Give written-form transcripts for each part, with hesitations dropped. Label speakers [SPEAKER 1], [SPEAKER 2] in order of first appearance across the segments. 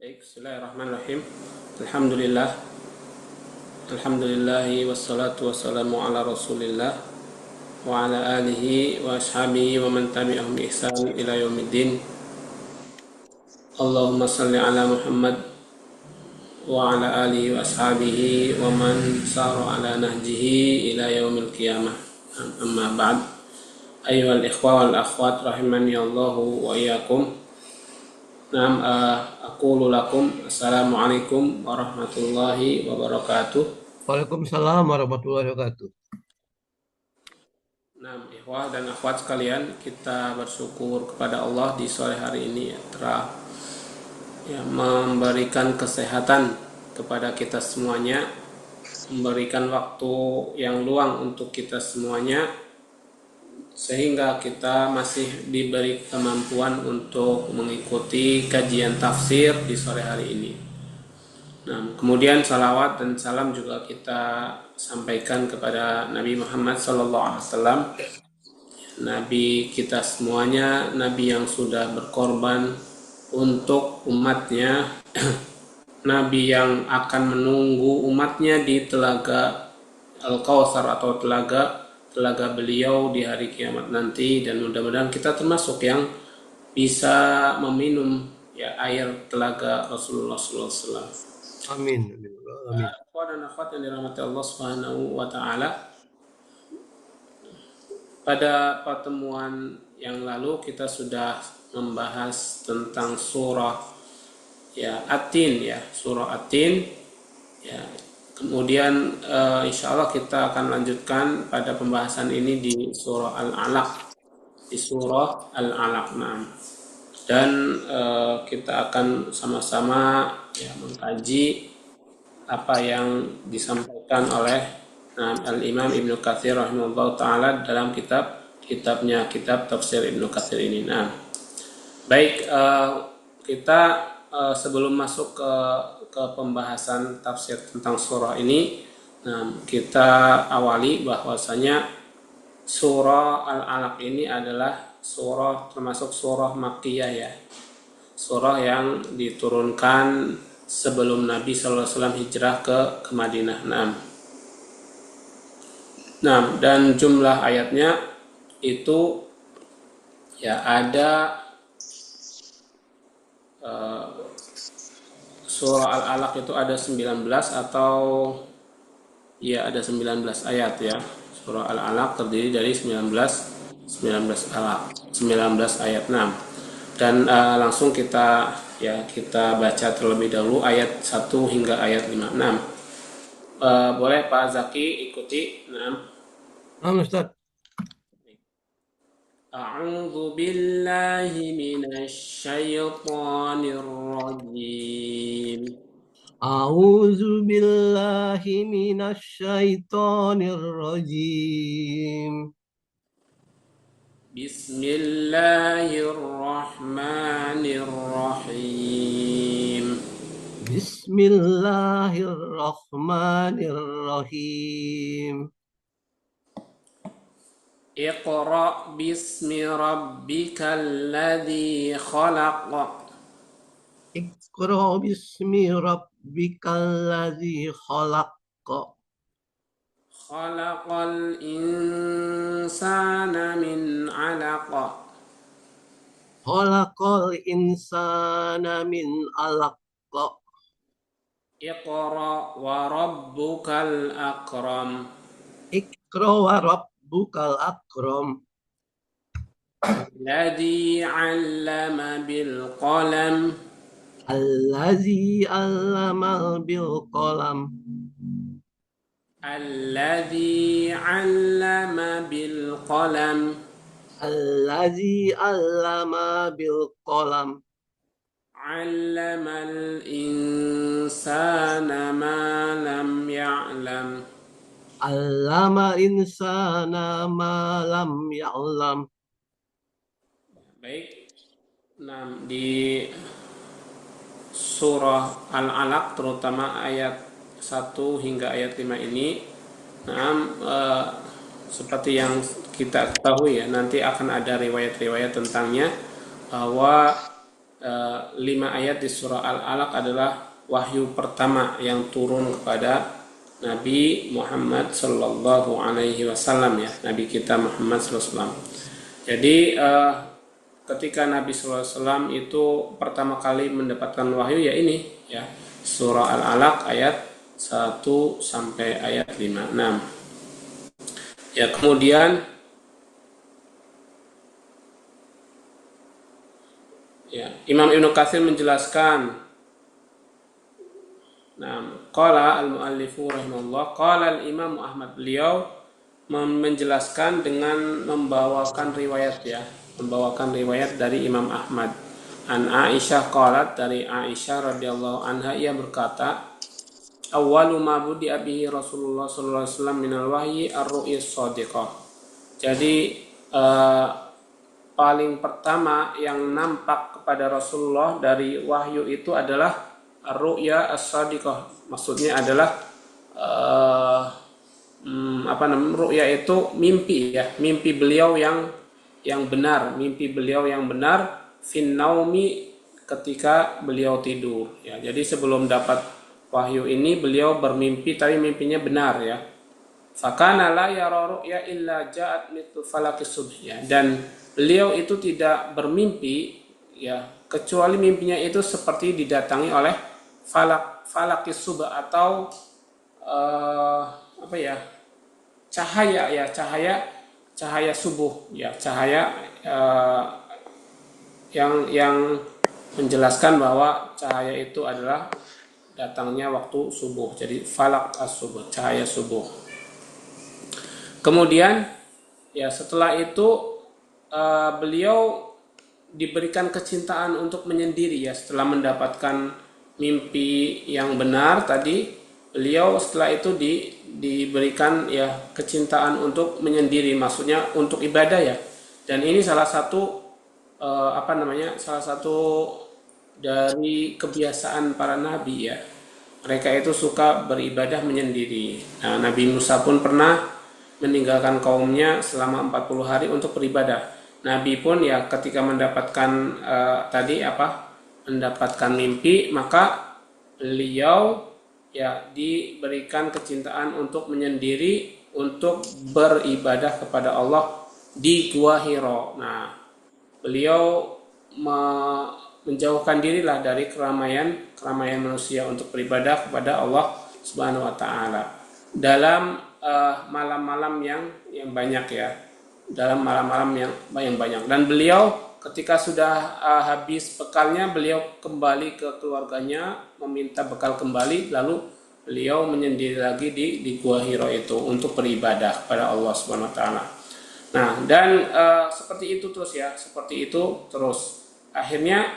[SPEAKER 1] Baik, bismillahirrahmanirrahim. Alhamdulillah. Alhamdulillahi wassalatu wassalamu ala Rasulillah wa ala alihi wa ashabihi wa man tabi'ahum bi ihsan ila yaumiddin. Allahumma salli ala Muhammad wa ala alihi wa ashabihi wa man sara ala nahjihi ila yaumil qiyamah. Amma ba'd. Ayyuhal ikhwa wal akhwat rahimani Allahu wa iyyakum. Naam, aqulu lakum assalamualaikum warahmatullahi wabarakatuh.
[SPEAKER 2] Waalaikumsalam warahmatullahi wabarakatuh.
[SPEAKER 1] Naam, ikhwah dan akhwat sekalian, kita bersyukur kepada Allah di sore hari ini telah memberikan kesehatan kepada kita semuanya, memberikan waktu yang luang untuk kita semuanya, sehingga kita masih diberi kemampuan untuk mengikuti kajian tafsir di sore hari ini. Nah, kemudian salawat dan salam juga kita sampaikan kepada Nabi Muhammad SAW, Nabi kita semuanya, Nabi yang sudah berkorban untuk umatnya, Nabi yang akan menunggu umatnya di telaga Al-Kautsar atau telaga beliau di hari kiamat nanti, dan mudah-mudahan kita termasuk yang bisa meminum air telaga Rasulullah SAW.
[SPEAKER 2] Amin. Amin.
[SPEAKER 1] Akhwat dan akhwat yang dirahmati Allah Subhanahu wa taala, pada pertemuan yang lalu kita sudah membahas tentang surah At-Tin, surah At-Tin. Kemudian insya Allah kita akan lanjutkan pada pembahasan ini di surah Al-Alaq, Nah. Dan kita akan sama-sama mengkaji apa yang disampaikan oleh Al-Imam Ibnu Katsir rahimahullah ta'ala dalam kitabnya, kitab tafsir Ibnu Katsir ini. Nah, baik, kita sebelum masuk ke pembahasan tafsir tentang surah ini, kita awali bahwasanya surah Al-Alaq ini adalah surah termasuk surah Makkiyah, surah yang diturunkan sebelum Nabi SAW hijrah ke Madinah. Dan jumlah ayatnya itu ada surah Al-Alaq itu ada 19 atau ada 19 ayat ya. Surah Al-Alaq terdiri dari 19 ayat. Dan langsung kita baca terlebih dahulu ayat 1 hingga ayat 5. Boleh Pak Zaki ikuti.
[SPEAKER 2] Ustaz.
[SPEAKER 1] A'udzu billahi minasy syaithanir rajim.
[SPEAKER 2] A'udzu billahi minasy syaithanir rajim.
[SPEAKER 1] Bismillahirrahmanirrahim.
[SPEAKER 2] Bismillahirrahmanirrahim.
[SPEAKER 1] Iqra bismi rabbikal ladzi khalaq.
[SPEAKER 2] Iqra bismi rabbikal ladzi khalaq.
[SPEAKER 1] Khalaqal insana min 'alaq.
[SPEAKER 2] Khalaqal insana min 'alaq.
[SPEAKER 1] Iqra wa rabbukal akram.
[SPEAKER 2] Iqra wa rabbukal akram.
[SPEAKER 1] Alladzi 'allama bil qalam.
[SPEAKER 2] Allazi 'allama bil qalam.
[SPEAKER 1] Alladzi 'allama bil qalam.
[SPEAKER 2] Allazi 'allama bil qalam.
[SPEAKER 1] 'Allamal insana ma lam ya'lam.
[SPEAKER 2] 'Allama insana ma lam ya'lam.
[SPEAKER 1] Baik. Di surah Al-Alaq terutama ayat 1 hingga ayat 5 ini, seperti yang kita ketahui nanti akan ada riwayat-riwayat tentangnya, bahwa 5 ayat di surah Al-Alaq adalah wahyu pertama yang turun kepada Nabi Muhammad Sallallahu Alaihi Wasallam, ya, Nabi kita Muhammad Sallallahu Alaihi Wasallam. Jadi ketika Nabi Sallallahu Alaihi Wasallam itu pertama kali mendapatkan wahyu, ya ini, ya, surah Al-Alaq ayat 1 sampai ayat 56. Ya, kemudian ya, Imam Ibnu Katsir menjelaskan, qala al-muallifu rahimahullah, qala al-Imam Ahmad, beliau menjelaskan dengan membawakan riwayat, ya, membawakan riwayat dari Imam Ahmad. An Aisyah qalat, dari Aisyah radhiyallahu anha, ia berkata, awwalu ma budi'a bihi Rasulullah sallallahu alaihi wasallam minal wahyi ar-ru'ya shadiqah. Jadi paling pertama yang nampak kepada Rasulullah dari wahyu itu adalah ar-ru'ya as-shadiqah. Maksudnya adalah ru'ya itu mimpi, ya, mimpi beliau yang benar, mimpi beliau yang benar fin naumi, ketika beliau tidur, ya. Jadi sebelum dapat wahyu ini beliau bermimpi, tapi mimpinya benar, ya. Fakana la yara ru'ya illa ja'at mithlu falaqis subh, ya. Dan beliau itu tidak bermimpi, ya, kecuali mimpinya itu seperti didatangi oleh falaqis subh, atau cahaya, ya, cahaya subuh, ya, cahaya yang menjelaskan bahwa cahaya itu adalah datangnya waktu subuh. Jadi falak as-subuh, cahaya subuh. Kemudian, ya, setelah itu beliau diberikan kecintaan untuk menyendiri, ya, setelah mendapatkan mimpi yang benar tadi, beliau setelah itu diberikan, ya, kecintaan untuk menyendiri, maksudnya untuk ibadah, ya. Dan ini salah satu salah satu dari kebiasaan para nabi, ya. Mereka itu suka beribadah menyendiri. Nah, Nabi Musa pun pernah meninggalkan kaumnya selama 40 hari untuk beribadah. Nabi pun, ya, ketika mendapatkan mendapatkan mimpi, maka beliau, ya, diberikan kecintaan untuk menyendiri, untuk beribadah kepada Allah di Gua Hiro. Nah, beliau menjauhkan dirilah dari keramaian manusia untuk beribadah kepada Allah Subhanahu wa taala dalam malam-malam yang banyak, ya, dalam malam-malam yang banyak. Dan beliau ketika sudah habis bekalnya, beliau kembali ke keluarganya, meminta bekal kembali, lalu beliau menyendiri lagi di Gua Hiro itu untuk beribadah kepada Allah Subhanahu wa taala. Nah, dan seperti itu terus, ya, seperti itu terus. Akhirnya,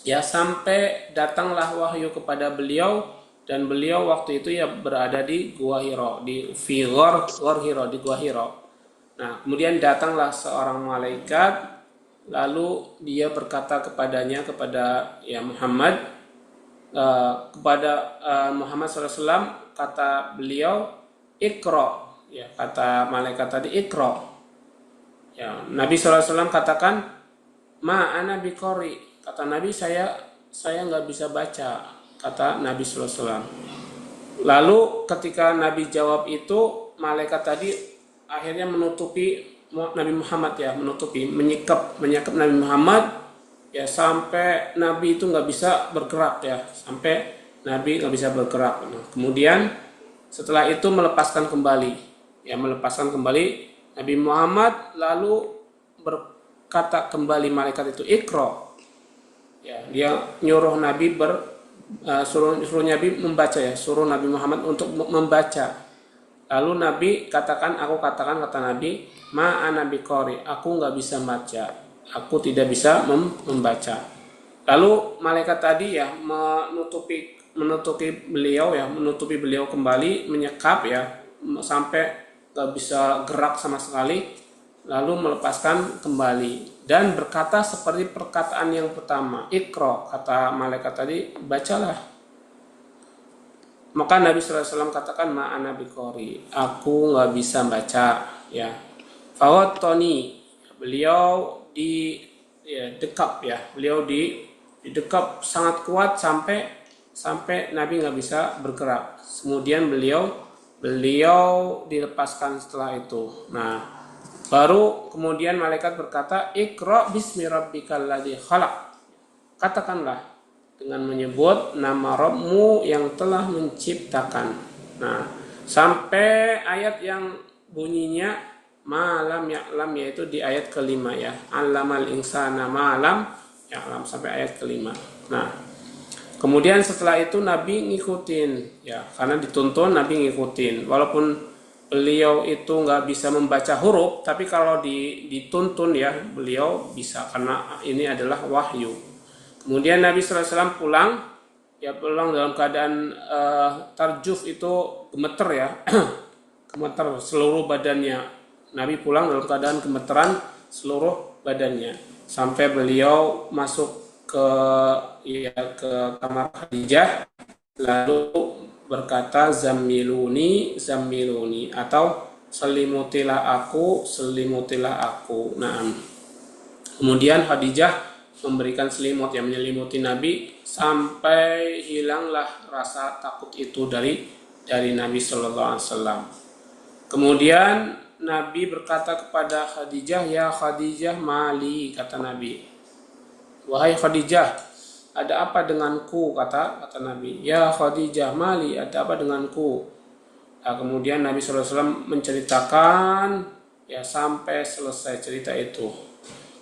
[SPEAKER 1] ya, sampai datanglah wahyu kepada beliau, dan beliau waktu itu, ya, berada di Gua Hiro, di Ghor Hiro, di Gua Hiro. Nah, kemudian datanglah seorang malaikat, lalu dia berkata kepadanya, kepada, ya, Muhammad, kepada Muhammad SAW, kata beliau, Iqra, ya, kata malaikat tadi, Iqra. Ya, Nabi SAW katakan, ma ana biqori, kata Nabi, saya nggak bisa baca, kata Nabi SAW. Lalu ketika Nabi jawab itu, malaikat tadi akhirnya menutupi Nabi Muhammad, ya, menyekap Nabi Muhammad, ya, sampai Nabi itu nggak bisa bergerak, ya, sampai Nabi nggak bisa bergerak. Nah, kemudian setelah itu melepaskan kembali, ya, Nabi Muhammad, lalu berkata kembali malaikat itu, Iqra, ya, dia nyuruh Nabi suruh Nabi membaca, ya, suruh Nabi Muhammad untuk membaca. Lalu Nabi katakan, kata Nabi, ma ana biqori, aku nggak bisa baca, aku tidak bisa membaca. Lalu malaikat tadi, ya, menutupi beliau kembali, menyekap, ya, sampai nggak bisa gerak sama sekali, lalu melepaskan kembali dan berkata seperti perkataan yang pertama, Iqra, kata malaikat tadi, bacalah. Maka Nabi SAW katakan, ma ana biqori, aku nggak bisa baca, ya. Fawattoni, beliau dekap ya. Beliau didekap sangat kuat sampai Nabi nggak bisa bergerak. Kemudian beliau dilepaskan setelah itu. Nah, baru kemudian malaikat berkata, Iqra bismi rabbikal ladzi khalaq. Katakanlah dengan menyebut nama Rabbmu yang telah menciptakan. Nah, sampai ayat yang bunyinya malam ya'lam, yaitu di ayat kelima ya. Allamal insana malam ya'lam, sampai ayat kelima. Nah, kemudian setelah itu Nabi ngikutin ya, karena dituntun Nabi ngikutin. Walaupun beliau itu nggak bisa membaca huruf, tapi kalau dituntun ya beliau bisa, karena ini adalah wahyu. Kemudian Nabi SAW pulang dalam keadaan tarjuf, itu gemeter ya, gemeter seluruh badannya. Nabi pulang dalam keadaan gemeteran seluruh badannya, sampai beliau masuk ke kamar Khadijah, lalu berkata zammiluni atau selimutilah aku. Nah, kemudian Khadijah memberikan selimut yang menyelimuti Nabi sampai hilanglah rasa takut itu dari Nabi Shallallahu Alaihi Wasallam. Kemudian Nabi berkata kepada Khadijah, ya Khadijah mali, kata Nabi. Wahai Khadijah, ada apa denganku, kata Nabi. Ya Khadijah mali, ada apa denganku. Nah, kemudian Nabi Shallallahu Alaihi Wasallam menceritakan ya sampai selesai cerita itu.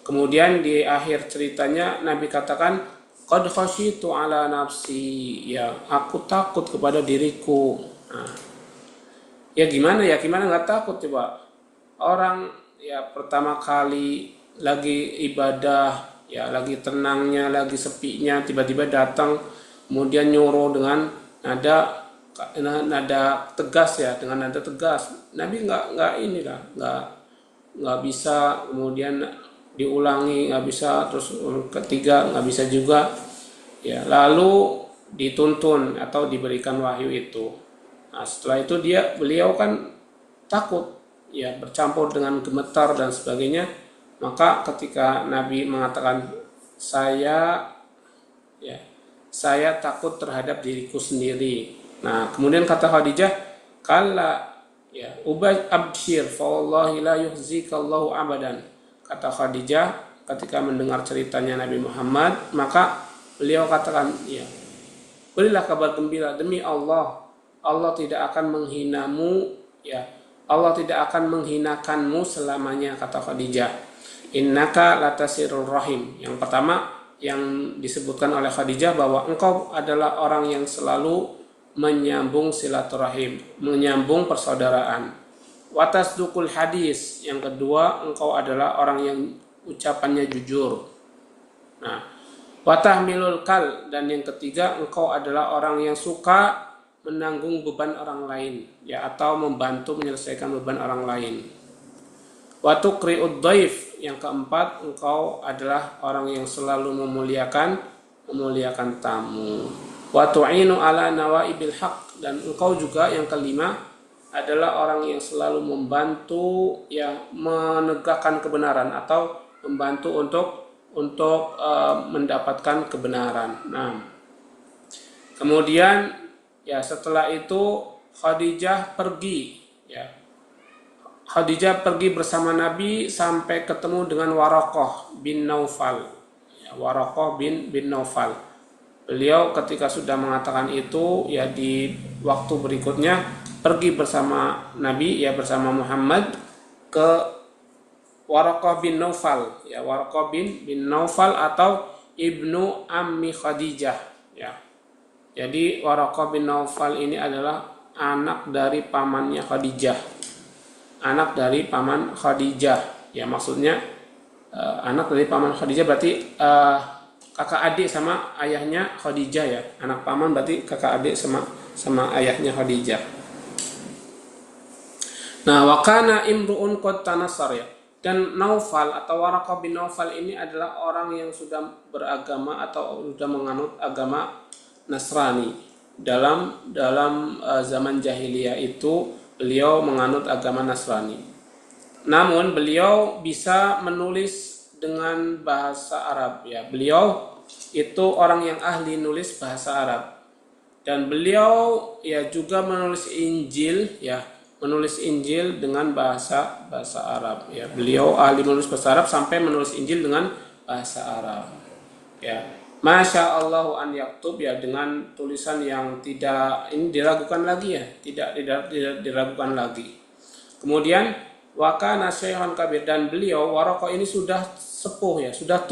[SPEAKER 1] Kemudian di akhir ceritanya Nabi katakan, qad khasyitu ala nafsi, ya aku takut kepada diriku. Nah, ya gimana nggak takut coba, orang ya pertama kali lagi ibadah ya, lagi tenangnya, lagi sepinya, tiba-tiba datang kemudian nyuruh dengan nada tegas ya, dengan nada tegas. Nabi nggak bisa kemudian diulangi, nggak bisa, terus ketiga nggak bisa juga ya, lalu dituntun atau diberikan wahyu itu. Nah, setelah itu beliau kan takut ya, bercampur dengan gemetar dan sebagainya. Maka ketika Nabi mengatakan saya takut terhadap diriku sendiri. Nah, kemudian kata Khadijah, kalla ya ubay abshir fa wallahi la yuhzikallahu abadan. Kata Khadijah ketika mendengar ceritanya Nabi Muhammad, maka beliau katakan, ya, berilah kabar gembira, demi Allah, Allah tidak akan menghinamu, ya, Allah tidak akan menghinakanmu selamanya, kata Khadijah. Innaka latasirur rahim. Yang pertama yang disebutkan oleh Khadijah bahwa engkau adalah orang yang selalu menyambung silaturahim, menyambung persaudaraan. Watasdukul hadis, yang kedua engkau adalah orang yang ucapannya jujur. Nah, watahmilul kal, dan yang ketiga engkau adalah orang yang suka menanggung beban orang lain ya, atau membantu menyelesaikan beban orang lain. Watukri'ud dhaif, yang keempat engkau adalah orang yang selalu memuliakan tamu. Watu'inu ala nawaibil haq, dan engkau juga yang kelima adalah orang yang selalu membantu ya menegakkan kebenaran, atau membantu untuk mendapatkan kebenaran. Nah, kemudian ya setelah itu Khadijah pergi bersama Nabi sampai ketemu dengan Waraqah bin Naufal. Ya, Waraqah bin Naufal. Beliau ketika sudah mengatakan itu ya, di waktu berikutnya pergi bersama Nabi ya, bersama Muhammad ke Waraqah bin Naufal ya, Waraqah bin Naufal atau ibnu ammi Khadijah ya. Jadi Waraqah bin Naufal ini adalah anak dari pamannya Khadijah, anak dari paman Khadijah ya, maksudnya anak dari paman Khadijah berarti kakak adik sama ayahnya Khadijah ya, anak paman berarti kakak adik sama ayahnya Khadijah. Nah, wakana imru'un qad tanassar ya. Dan Naufal atau Waraqah bin Naufal ini adalah orang yang sudah beragama atau sudah menganut agama Nasrani. Dalam zaman jahiliyah itu beliau menganut agama Nasrani. Namun beliau bisa menulis dengan bahasa Arab ya. Beliau itu orang yang ahli nulis bahasa Arab dan beliau ya juga menulis Injil ya, menulis Injil dengan bahasa Arab ya. Beliau ahli menulis bahasa Arab sampai menulis Injil dengan bahasa Arab ya. Masya Allah an yaktub ya, dengan tulisan yang tidak ini diragukan lagi ya, tidak diragukan lagi. Kemudian wakana syaikhon kabir, dan beliau Waraqah ini sudah sepuh ya, sudah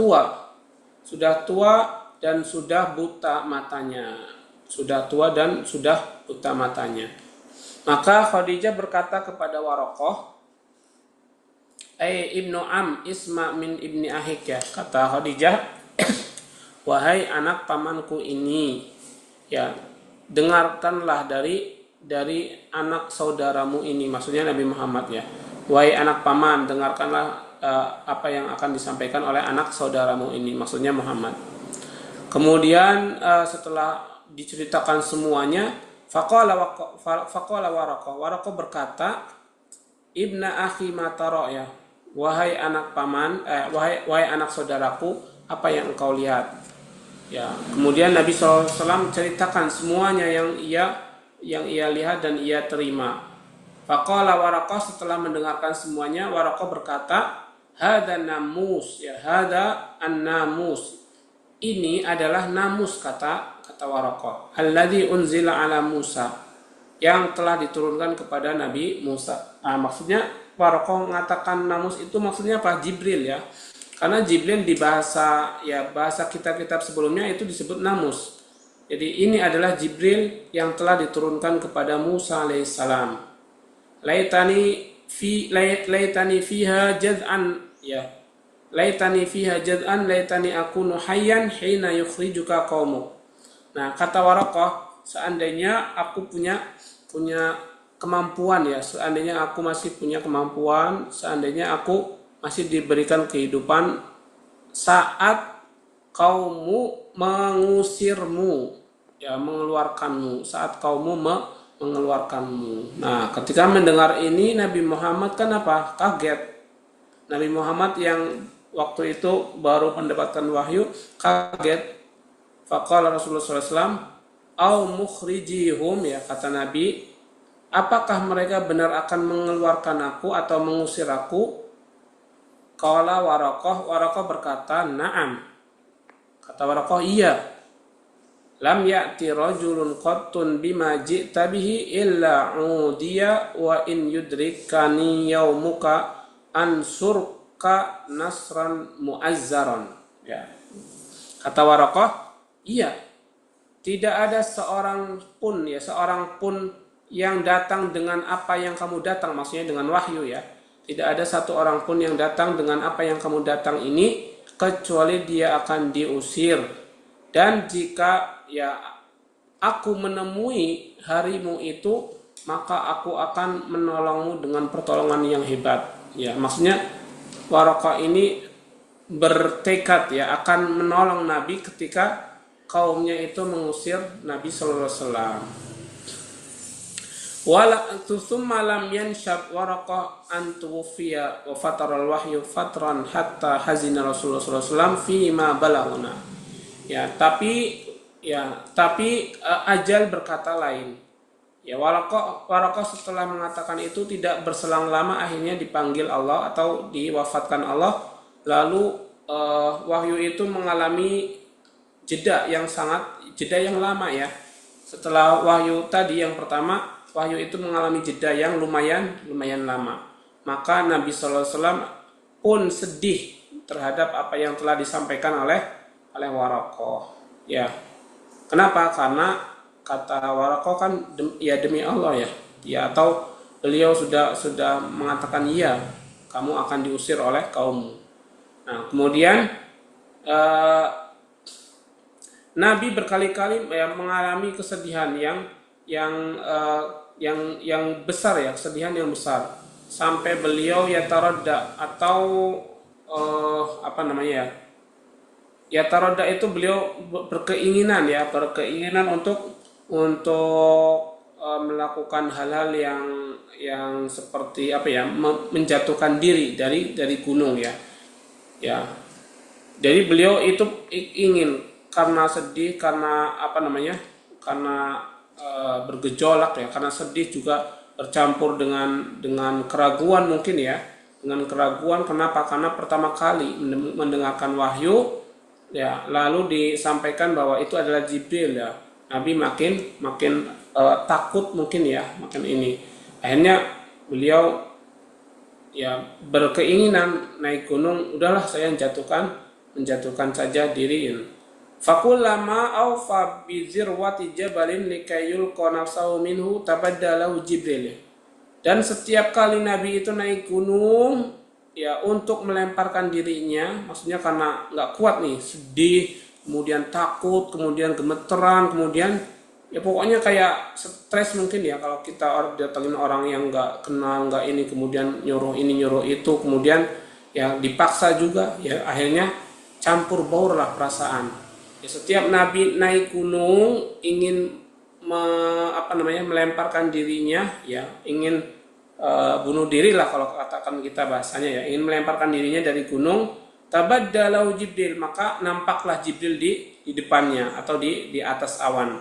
[SPEAKER 1] tua dan sudah buta matanya, Maka Khadijah berkata kepada Waraqah, Ibnu Am Isma min ibni Ahik ya, kata Khadijah, wahai anak pamanku ini, ya dengarkanlah dari anak saudaramu ini, maksudnya Nabi Muhammad ya. Wahai anak paman, dengarkanlah apa yang akan disampaikan oleh anak saudaramu ini, maksudnya Muhammad. Kemudian setelah diceritakan semuanya, faqala Waraqah berkata, Ibna akhi mataro ya, wahai anak paman, wahai anak saudaraku, apa yang engkau lihat? Ya, kemudian Nabi SAW ceritakan semuanya yang ia lihat dan ia terima. Faqala Waraqah, setelah mendengarkan semuanya, Waraqah berkata, hada namus ya, hada an-namus. Ini adalah namus, kata Waraqah. Alladzi unzila ala Musa, yang telah diturunkan kepada Nabi Musa. Maksudnya Waraqah mengatakan namus itu maksudnya apa? Jibril ya. Karena Jibril di bahasa kitab-kitab sebelumnya itu disebut namus. Jadi ini adalah Jibril yang telah diturunkan kepada Musa alaihissalam. Laitani fiha jaz'an ya. Laitani fiha jaz'an laitani akunu hayyan hina yukhrijuka qaumuk. Nah, kata Waraqah, seandainya aku punya kemampuan ya, seandainya aku masih punya kemampuan, seandainya aku masih diberikan kehidupan saat kaummu mengusirmu ya, mengeluarkanmu, saat kaummu mengeluarkanmu. Nah, ketika mendengar ini Nabi Muhammad kan apa? Kaget. Nabi Muhammad yang waktu itu baru mendapatkan wahyu kaget. Faqala Rasulullah SAW, au mukhrijihum ya, kata Nabi, apakah mereka benar akan mengeluarkan aku atau mengusir aku? Qala Waraqah berkata, na'am. Kata Waraqah, iya. Lam ya'ti rajulun qattun bima ji'ta bihi illa udiya wa in yudrikani yaumuka ansurka nasran mu'azzaran. Ya. Kata Waraqah, iya. Tidak ada seorang pun yang datang dengan apa yang kamu datang, maksudnya dengan wahyu ya. Tidak ada satu orang pun yang datang dengan apa yang kamu datang ini, kecuali dia akan diusir. Dan jika ya aku menemui harimu itu, maka aku akan menolongmu dengan pertolongan yang hebat. Ya, maksudnya Waraqah ini bertekad ya akan menolong Nabi ketika kaumnya itu mengusir Nabi sallallahu alaihi wasallam. Wala tusumma lam yanshab Waraqah an tuwfiya wa fataral wahyu fatran hatta hazina Rasulullah sallallahu alaihi wasallam fi ma balaghuna. Ya, tapi ajal berkata lain. Ya, Waraqah setelah mengatakan itu tidak berselang lama akhirnya dipanggil Allah atau diwafatkan Allah, lalu wahyu itu mengalami jeda yang lama ya. Setelah wahyu tadi yang pertama, wahyu itu mengalami jeda yang lumayan lama. Maka Nabi SAW pun sedih terhadap apa yang telah disampaikan oleh Waraqah. Ya, kenapa? Karena kata Waraqah kan demi Allah ya. Ya, atau beliau sudah mengatakan iya, kamu akan diusir oleh kaummu. Nah, kemudian Nabi berkali-kali mengalami kesedihan yang besar ya, kesedihan yang besar, sampai beliau yataradda atau yataradda itu beliau berkeinginan untuk melakukan hal-hal yang seperti menjatuhkan diri dari gunung ya. Ya. Jadi beliau itu ingin karena sedih, karena apa namanya? Karena bergejolak ya, karena sedih juga bercampur dengan keraguan mungkin ya. Dengan keraguan kenapa? Karena pertama kali mendengarkan wahyu ya, lalu disampaikan bahwa itu adalah Jibril ya. Nabi makin makin takut mungkin ya, makin ini. Akhirnya beliau ya berkeinginan naik gunung, udahlah saya menjatuhkan saja diri ini. Fakullama awfa bi zirwati jabalin likayul qanafsahu minhu tabaddalahu Jibril. Dan setiap kali Nabi itu naik gunung ya untuk melemparkan dirinya, maksudnya karena nggak kuat nih, sedih, kemudian takut, kemudian gemeteran, kemudian ya pokoknya kayak stres mungkin ya kalau kita datangin orang yang nggak kenal, nggak ini, kemudian nyuruh ini nyuruh itu, kemudian ya dipaksa juga ya, akhirnya campur baur lah perasaan ya. Setiap Nabi naik gunung ingin melemparkan dirinya ya, ingin bunuh diri lah kalau katakan kita bahasanya ya, ingin melemparkan dirinya dari gunung, tabaddalahu Jibril, maka nampaklah Jibril di depannya atau di atas awan.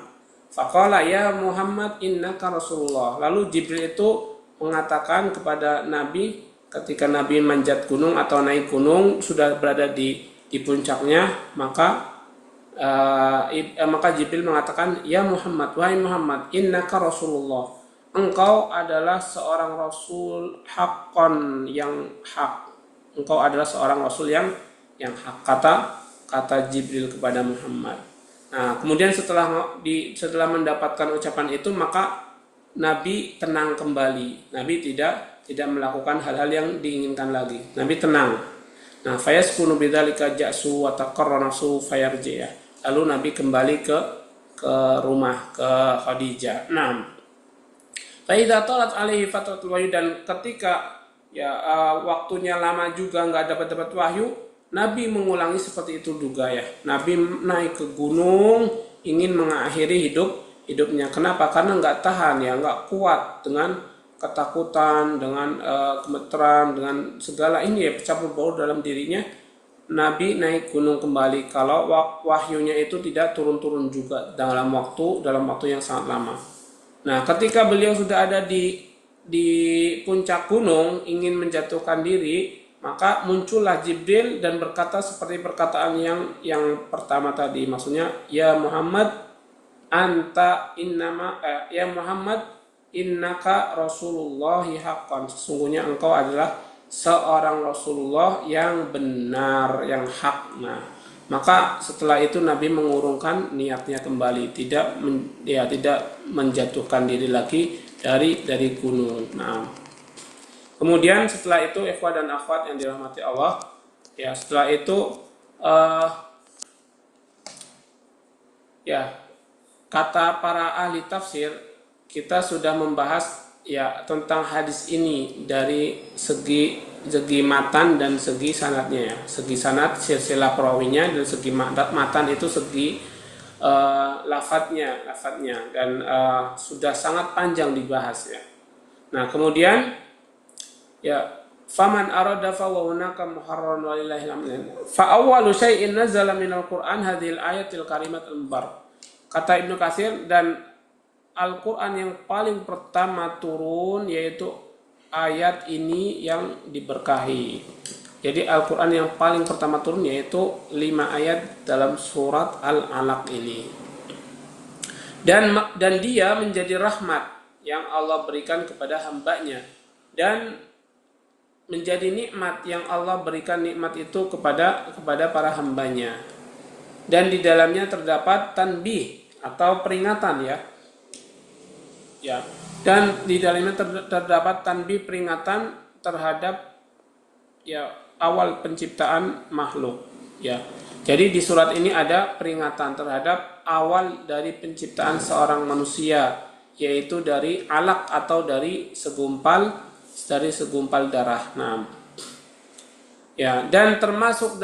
[SPEAKER 1] Faqala ya Muhammad innaka Rasulullah. Lalu Jibril itu mengatakan kepada Nabi ketika Nabi manjat gunung atau naik gunung sudah berada di puncaknya, maka Jibril mengatakan ya Muhammad, wahai Muhammad, innaka Rasulullah, engkau adalah seorang rasul haqqan, yang hak. Engkau adalah seorang rasul yang hak, kata Jibril kepada Muhammad. Nah, kemudian setelah mendapatkan ucapan itu, maka Nabi tenang kembali. Nabi tidak melakukan hal-hal yang diinginkan lagi. Nabi tenang. Nah, fayaskunu bidzalika ja'su wa taqarra nafsu fayarji. Lalu Nabi kembali ke rumah, ke Khadijah. Nah, Faidah tolat alaihi fatratul wahyu, dan ketika ya waktunya lama juga nggak dapat wahyu, Nabi mengulangi seperti itu juga ya. Nabi naik ke gunung ingin mengakhiri hidupnya. Kenapa? Karena nggak tahan ya, nggak kuat dengan ketakutan, dengan gemeteran, dengan segala ini ya, campur baur dalam dirinya. Nabi naik gunung kembali kalau wahyunya itu tidak turun-turun juga dalam waktu yang sangat lama. Nah, ketika beliau sudah ada di puncak gunung ingin menjatuhkan diri, maka muncullah Jibril dan berkata seperti perkataan yang pertama tadi, maksudnya ya Muhammad ya Muhammad innaka Rasulullahi haqqan, sesungguhnya engkau adalah seorang Rasulullah yang benar, yang hak. Nah, maka setelah itu Nabi mengurungkan niatnya kembali, tidak menjatuhkan diri lagi dari gunung. Nah, kemudian setelah itu ikhwah dan akhwat yang dirahmati Allah, ya setelah itu kata para ahli tafsir, kita sudah membahas ya tentang hadis ini dari segi matan dan segi sanadnya ya. Segi sanad silsilah perawinya, dan segi matan itu segi lafadznya dan sudah sangat panjang dibahas ya. Nah, kemudian ya faman arada fa wa hunaka muharraran walillahi alhamd. Fa awwalu syai'in nazala minal Qur'an hadhil ayatil karimatul mubarak. Kata Ibnu Katsir, dan Al-Quran yang paling pertama turun yaitu ayat ini yang diberkahi. Jadi Al-Quran yang paling pertama turun yaitu 5 ayat dalam surat Al-Alaq ini. Dan dia menjadi rahmat yang Allah berikan kepada hambanya, dan menjadi nikmat yang Allah berikan nikmat itu kepada para hambanya. Dan di dalamnya terdapat tanbih atau peringatan ya. Dan di dalamnya terdapat tanbih, peringatan terhadap ya awal penciptaan makhluk ya. Jadi di surat ini ada peringatan terhadap awal dari penciptaan seorang manusia, yaitu dari alaq atau dari segumpal darah. Nah, ya, dan termasuk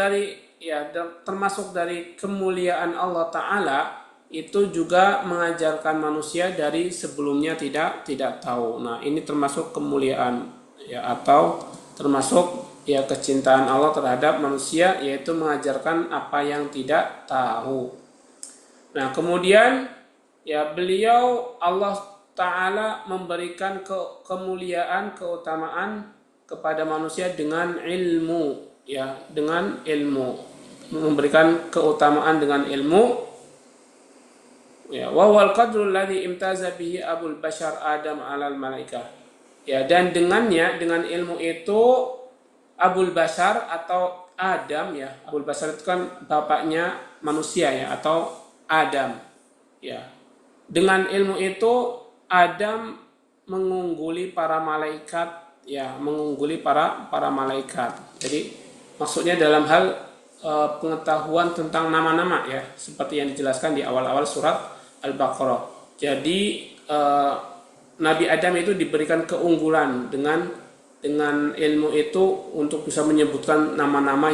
[SPEAKER 1] dari kemuliaan Allah Ta'ala itu juga mengajarkan manusia dari sebelumnya tidak tahu. Nah, ini termasuk kemuliaan ya, atau termasuk ya kecintaan Allah terhadap manusia, yaitu mengajarkan apa yang tidak tahu. Nah, kemudian ya beliau Allah Ta'ala memberikan kemuliaan, keutamaan kepada manusia dengan ilmu, ya, dengan ilmu. Memberikan keutamaan dengan ilmu. Ya, wa wal qadrul ladzi imtaza bihi abul bashar Adam 'alal malaikah. Ya, dan dengannya, dengan ilmu itu Abul Bashar atau Adam, ya. Abul Bashar itu kan bapaknya manusia, ya, atau Adam. Ya. Dengan ilmu itu Adam mengungguli para malaikat, ya, mengungguli para malaikat. Jadi maksudnya dalam hal pengetahuan tentang nama-nama, ya, seperti yang dijelaskan di awal-awal surat Al-Baqarah. Jadi Nabi Adam itu diberikan keunggulan dengan ilmu itu untuk bisa menyebutkan nama-nama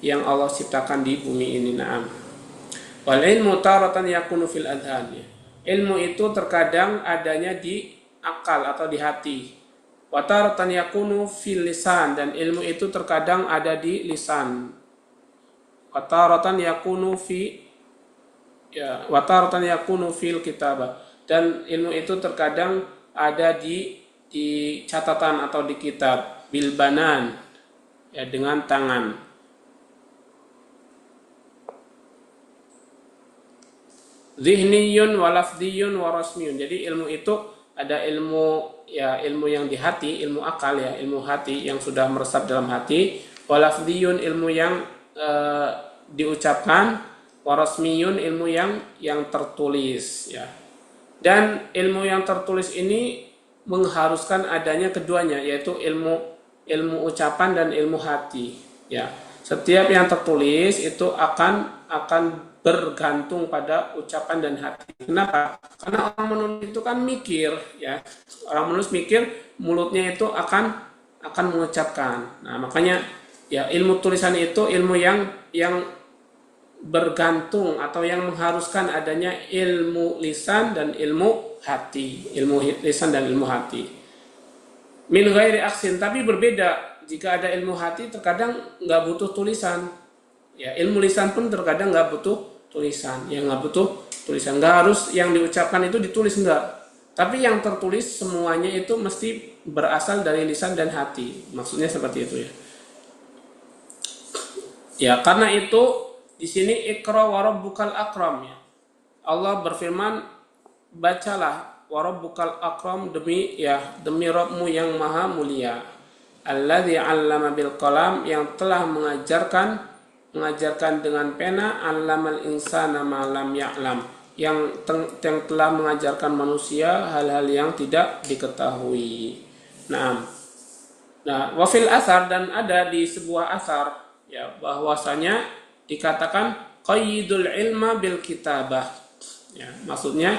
[SPEAKER 1] yang Allah ciptakan di bumi ini. Naam. Wal ilmu taratan yakunu fil adhan. Ilmu itu terkadang adanya di akal atau di hati. Wa taratan yakunu fil lisan, dan ilmu itu terkadang ada di lisan. Wa taratan yakunu fil kitabah, dan ilmu itu terkadang ada di catatan atau di kitab, bil banan, ya, dengan tangan. Zihniyun wa lafdiyun wa rasmiyun. Jadi ilmu itu ada ilmu, ya, ilmu yang di hati, ilmu akal, ya, ilmu hati yang sudah meresap dalam hati, wa lafdiyun, ilmu yang diucapkan, wa rasmiyun, ilmu yang tertulis, ya. Dan ilmu yang tertulis ini mengharuskan adanya keduanya, yaitu ilmu ucapan dan ilmu hati, ya. Setiap yang tertulis itu akan bergantung pada ucapan dan hati. Kenapa? Karena orang menulis itu kan mikir, ya. Orang menulis mikir, mulutnya itu akan mengucapkan. Nah, makanya ya ilmu tulisan itu ilmu yang bergantung atau yang mengharuskan adanya ilmu lisan dan ilmu hati, ilmu lisan dan ilmu hati. Min ghairi aksin, tapi berbeda. Jika ada ilmu hati terkadang nggak butuh tulisan, ya. Ilmu lisan pun terkadang nggak butuh tulisan, nggak butuh tulisan, nggak harus yang diucapkan itu ditulis, nggak. Tapi yang tertulis semuanya itu mesti berasal dari lisan dan hati. Maksudnya seperti itu, ya. Ya, karena itu di sini Iqra wa rabbukal akram, ya. Allah berfirman, bacalah, wa rabbukal akram, demi Rabbmu yang maha mulia. Alladzi 'allama bil qalam, yang telah mengajarkan dengan pena, 'allamal insana ma lam ya'lam, yang telah mengajarkan manusia hal-hal yang tidak diketahui. Nah, wa fil asar, dan ada di sebuah asar, ya, bahwasanya dikatakan qayyidul ilma bil kitabah, ya, maksudnya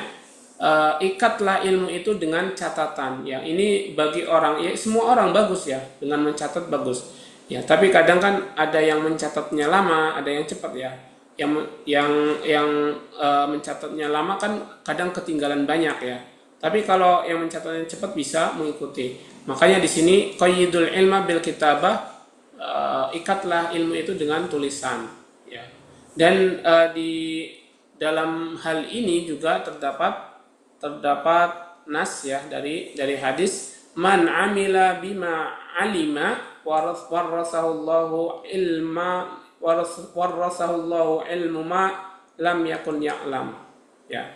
[SPEAKER 1] ikatlah ilmu itu dengan catatan, ya. Ini bagi orang, ya, semua orang bagus, ya, dengan mencatat bagus, ya, tapi kadang kan ada yang mencatatnya lama, ada yang cepat, ya. Yang mencatatnya lama kan kadang ketinggalan banyak, ya. Tapi kalau yang mencatatnya cepat bisa mengikuti. Makanya di sini qayyidul ilma bil kitabah, ikatlah ilmu itu dengan tulisan. Ya. Dan di dalam hal ini juga terdapat nas, ya, dari hadis, man amila bima alima warasahullahu ilmu ma lam yakun ya'lam, ya.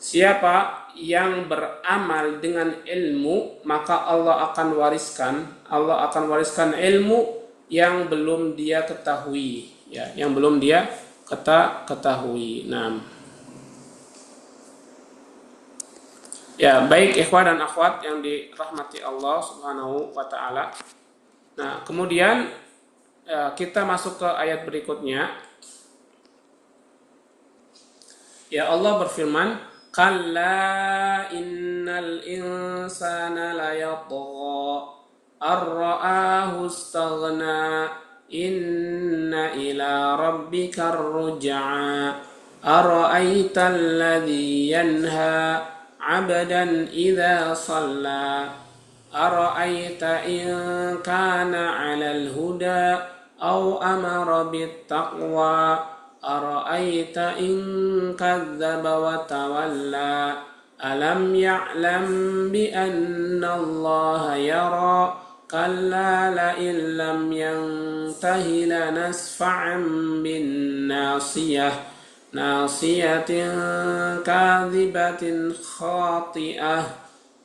[SPEAKER 1] Siapa yang beramal dengan ilmu, maka Allah akan wariskan ilmu yang belum dia ketahui, ya, yang belum dia ketahui. Nah, ya, baik ikhwah dan akhwat yang dirahmati Allah Subhanahu wa taala. Nah, kemudian kita masuk ke ayat berikutnya. Ya, Allah berfirman, kalla innal insana layatgha ar-ra'ahu istaghna inna ila rabbikar ruj'a ara'aital ladzi yanha 'abdan idza shalla ara'aita in kana 'alal huda aw amara bit taqwa ara'aita in kadzdzaba wa tawalla alam ya'lam bi anna Allah yara kalla la illam yantahi lanasfa'an bin nasiyah nasiyatin kadhibatin khati'ah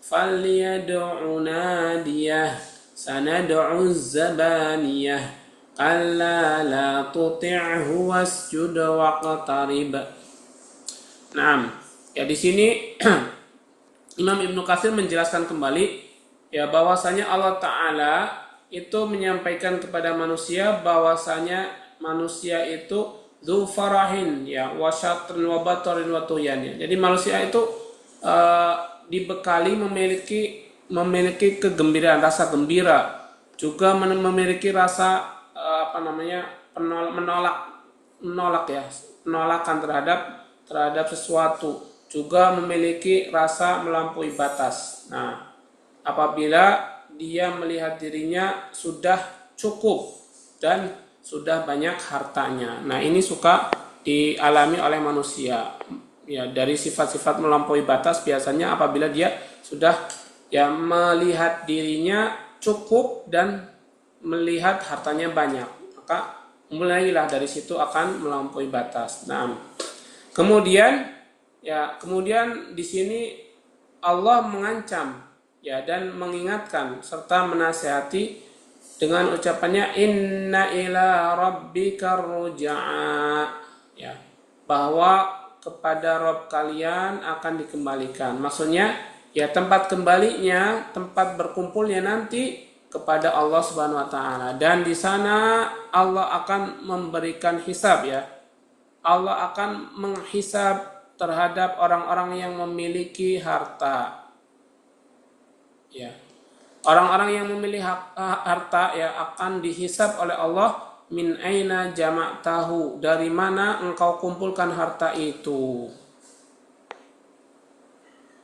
[SPEAKER 1] falyad'u nadiyah sanad'u zabaniyah kalla la tuti'hu wasjud waqtarib. Naam. Ya, di sini Imam Ibnu Katsir menjelaskan kembali ya bahwasanya Allah Ta'ala itu menyampaikan kepada manusia bahwasanya manusia itu dzu farahin ya wa syatrin wa batarin wa tuyan ya. Jadi manusia itu dibekali memiliki kegembiraan, rasa gembira, juga memiliki rasa penolakan terhadap sesuatu, juga memiliki rasa melampaui batas. Nah, apabila dia melihat dirinya sudah cukup dan sudah banyak hartanya. Nah, ini suka dialami oleh manusia. Ya, dari sifat-sifat melampaui batas biasanya apabila dia sudah ya melihat dirinya cukup dan melihat hartanya banyak, maka mulailah dari situ akan melampaui batas. Nah, kemudian di sini Allah mengancam ya dan mengingatkan serta menasihati dengan ucapannya inna ila rabbika rujaa ya, bahwa kepada Rabb kalian akan dikembalikan. Maksudnya ya tempat kembalinya, tempat berkumpulnya nanti kepada Allah Subhanahu wa taala, dan di sana Allah akan memberikan hisab ya. Allah akan menghisab terhadap orang-orang yang memiliki harta. Ya. Orang-orang yang memiliki harta ya akan dihisab oleh Allah, min aina jama'tahu, dari mana engkau kumpulkan harta itu.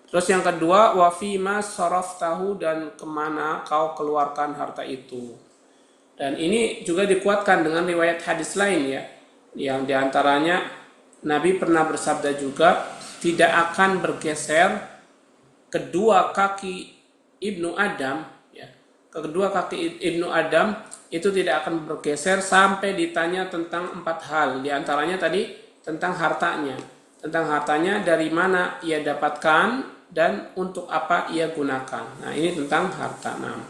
[SPEAKER 1] Terus yang kedua, wa fima saraftahu, dan kemana kau keluarkan harta itu. Dan ini juga dikuatkan dengan riwayat hadis lain ya, yang diantaranya Nabi pernah bersabda juga, tidak akan bergeser kedua kaki Ibnu Adam ya, kedua kaki Ibnu Adam itu tidak akan bergeser sampai ditanya tentang 4 hal. Di antaranya tadi tentang hartanya. Tentang hartanya dari mana ia dapatkan dan untuk apa ia gunakan. Nah, ini tentang harta. Nah,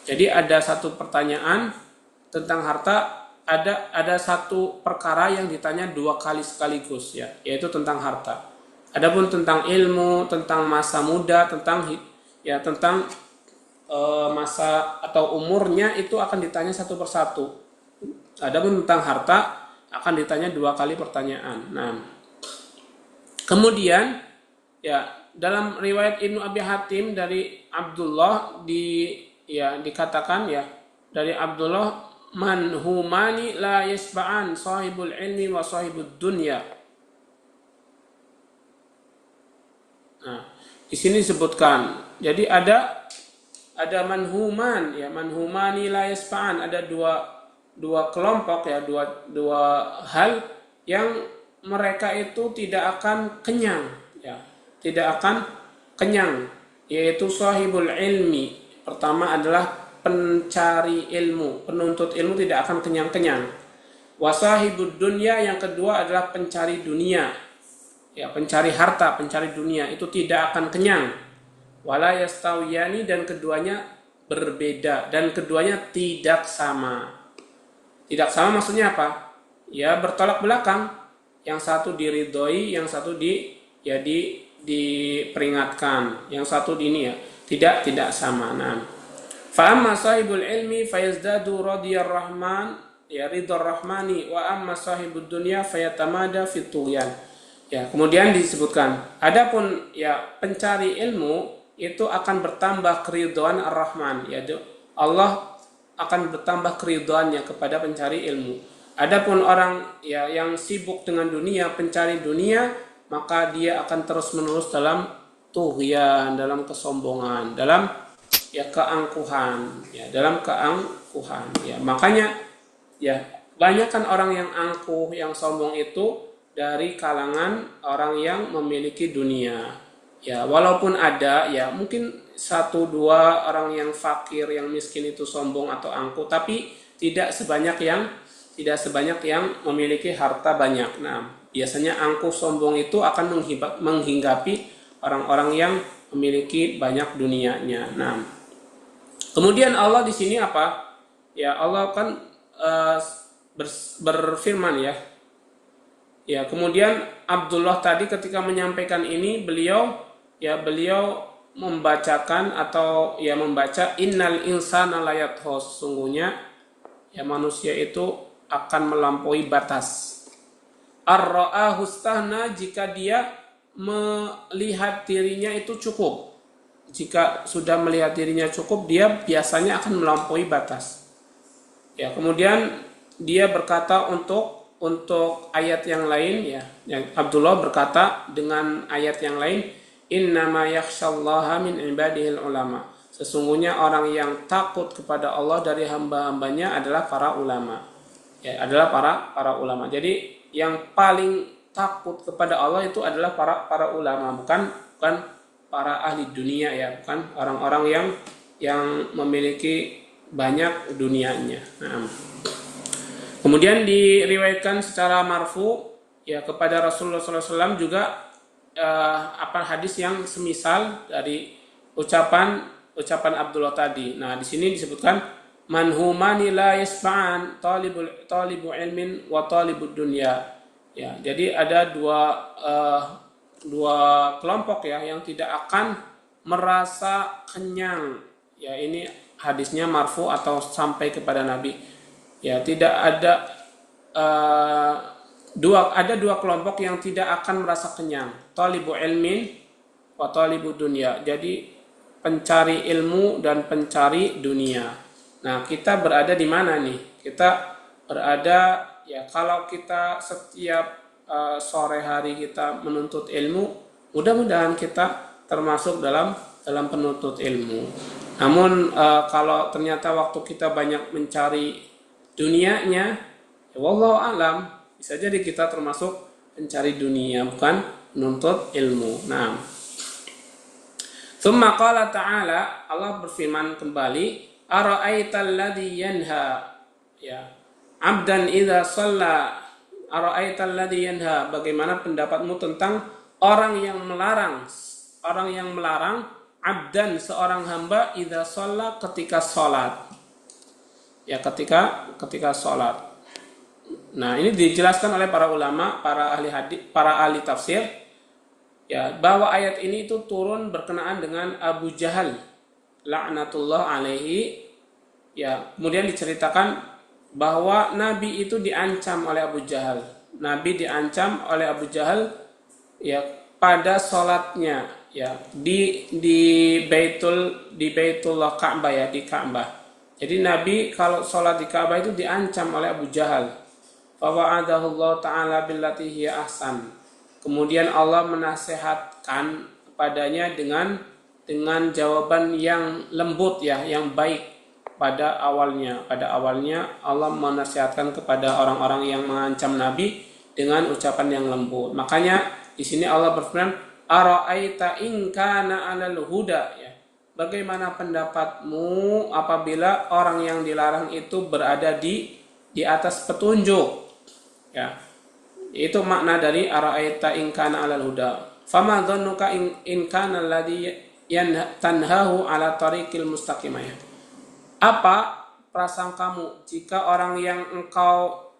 [SPEAKER 1] jadi ada satu pertanyaan tentang harta, ada satu perkara yang ditanya 2 kali sekaligus ya, yaitu tentang harta. Adapun tentang ilmu, tentang masa muda, tentang masa atau umurnya itu akan ditanya satu persatu. Adapun tentang harta akan ditanya 2 kali pertanyaan. Nah, kemudian ya dalam riwayat Ibnu Abi Hatim dari Abdullah dikatakan ya, dari Abdullah, man humani la yasba'an sahibul ilmi wa sahibud dunya. Nah, di sini disebutkan. Jadi ada manhuman ya, manhumani la yasfa'an, ada dua kelompok ya, dua hal yang mereka itu tidak akan kenyang ya, tidak akan kenyang, yaitu sahibul ilmi. Pertama adalah pencari ilmu, penuntut ilmu tidak akan kenyang-kenyang. Wasahibud dunya, yang kedua adalah pencari dunia ya, pencari harta, pencari dunia, itu tidak akan kenyang. Wala yastawiyani, dan keduanya berbeda, dan keduanya tidak sama. Tidak sama maksudnya apa? Ya bertolak belakang. Yang satu diridhoi, yang satu diperingatkan, yang satu ini ya tidak sama. Nah, fa amma sahibul ilmi fayazdadu radiyar rahman ya ridhar rahmani, wa amma sahibud dunya fayatamada fit tughyan. Ya, kemudian disebutkan, adapun ya pencari ilmu itu akan bertambah keridhaan Ar-Rahman, yaitu Allah akan bertambah keridhaannya kepada pencari ilmu. Adapun orang ya yang sibuk dengan dunia, pencari dunia, maka dia akan terus-menerus dalam tughyan, dalam kesombongan, dalam ya keangkuhan, ya dalam keangkuhan. Ya makanya ya banyak kan orang yang angkuh, yang sombong itu dari kalangan orang yang memiliki dunia. Ya walaupun ada ya mungkin satu dua orang yang fakir, yang miskin itu sombong atau angkuh, tapi tidak sebanyak yang memiliki harta banyak. Nah, biasanya angkuh sombong itu akan menghinggapi orang-orang yang memiliki banyak dunianya. Nah, kemudian Allah di sini apa? Ya Allah kan berfirman ya. Ya, kemudian Abdullah tadi ketika menyampaikan ini beliau membacakan atau ya membaca innal insana layathos, sungguhnya ya manusia itu akan melampaui batas. Ar-ra'ahu stahna, jika dia melihat dirinya itu cukup. Jika sudah melihat dirinya cukup, dia biasanya akan melampaui batas. Ya, kemudian dia berkata untuk ayat yang lain ya, yang Abdullah berkata dengan ayat yang lain, innama yakhsyallaha min ibadihil ulama. Sesungguhnya orang yang takut kepada Allah dari hamba-hambanya adalah para ulama. Ya, adalah para ulama. Jadi yang paling takut kepada Allah itu adalah para ulama, bukan para ahli dunia ya, bukan orang-orang yang memiliki banyak dunianya. Nah, kemudian diriwayatkan secara marfu ya kepada Rasulullah SAW juga hadis yang semisal dari ucapan Abdullah tadi. Nah, di sini disebutkan manhumani la yasba'an talibu ilmin wa talibud dunya. Ya, jadi ada dua kelompok ya yang tidak akan merasa kenyang. Ya, ini hadisnya marfu atau sampai kepada Nabi. Ya, tidak ada dua kelompok yang tidak akan merasa kenyang. Talibu ilmin wa talibu dunya. Jadi pencari ilmu dan pencari dunia. Nah, kita berada di mana nih? Kita berada ya kalau kita setiap sore hari kita menuntut ilmu, mudah-mudahan kita termasuk dalam penuntut ilmu. Namun kalau ternyata waktu kita banyak mencari dunianya, ya wallahu alam, bisa jadi kita termasuk pencari dunia, bukan menuntut ilmu. Nah, tsumma qala ta'ala, Allah berfirman kembali, ara'aital ladzi yanha, ya, 'abdan idza shalla, ara'aital ladzi yanha, bagaimana pendapatmu tentang orang yang melarang 'abdan, seorang hamba, idza shalla, ketika salat. Ya, ketika salat. Nah, ini dijelaskan oleh para ulama, para ahli hadis, para ahli tafsir ya, bahwa ayat ini itu turun berkenaan dengan Abu Jahal laknatullah alaihi. Ya, kemudian diceritakan bahwa Nabi itu diancam oleh Abu Jahal. Nabi diancam oleh Abu Jahal ya pada salatnya ya di Baitullah Ka'bah ya, di Ka'bah. Jadi Nabi kalau salat di Ka'bah itu diancam oleh Abu Jahal. Fa wa'adahu Allah ta'ala billati hiya ahsan. Kemudian Allah menasehatkan kepadanya dengan jawaban yang lembut ya, yang baik pada awalnya. Pada awalnya Allah menasihatkan kepada orang-orang yang mengancam Nabi dengan ucapan yang lembut. Makanya di sini Allah berfirman, ara'aita in kana 'alal huda, ya. Bagaimana pendapatmu apabila orang yang dilarang itu berada di atas petunjuk? Ya. Itu makna dari ara'aita in kana 'alal huda. Fama dhannuka in kana alladhi tanhahu 'ala tariqil mustaqim. Apa prasangkamu jika orang yang engkau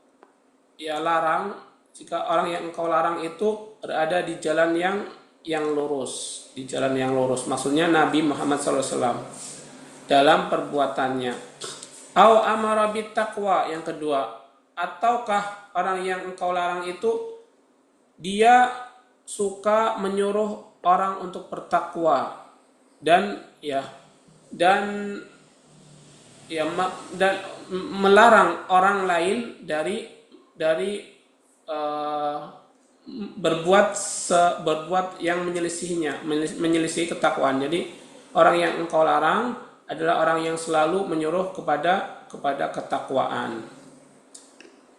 [SPEAKER 1] larang, itu berada di jalan yang lurus, maksudnya Nabi Muhammad SAW dalam perbuatannya. Au amara bit taqwa, yang kedua, ataukah orang yang engkau larang itu dia suka menyuruh orang untuk bertakwa dan melarang orang lain dari berbuat yang menyelisihi ketakwaan. Jadi orang yang engkau larang adalah orang yang selalu menyuruh kepada ketakwaan.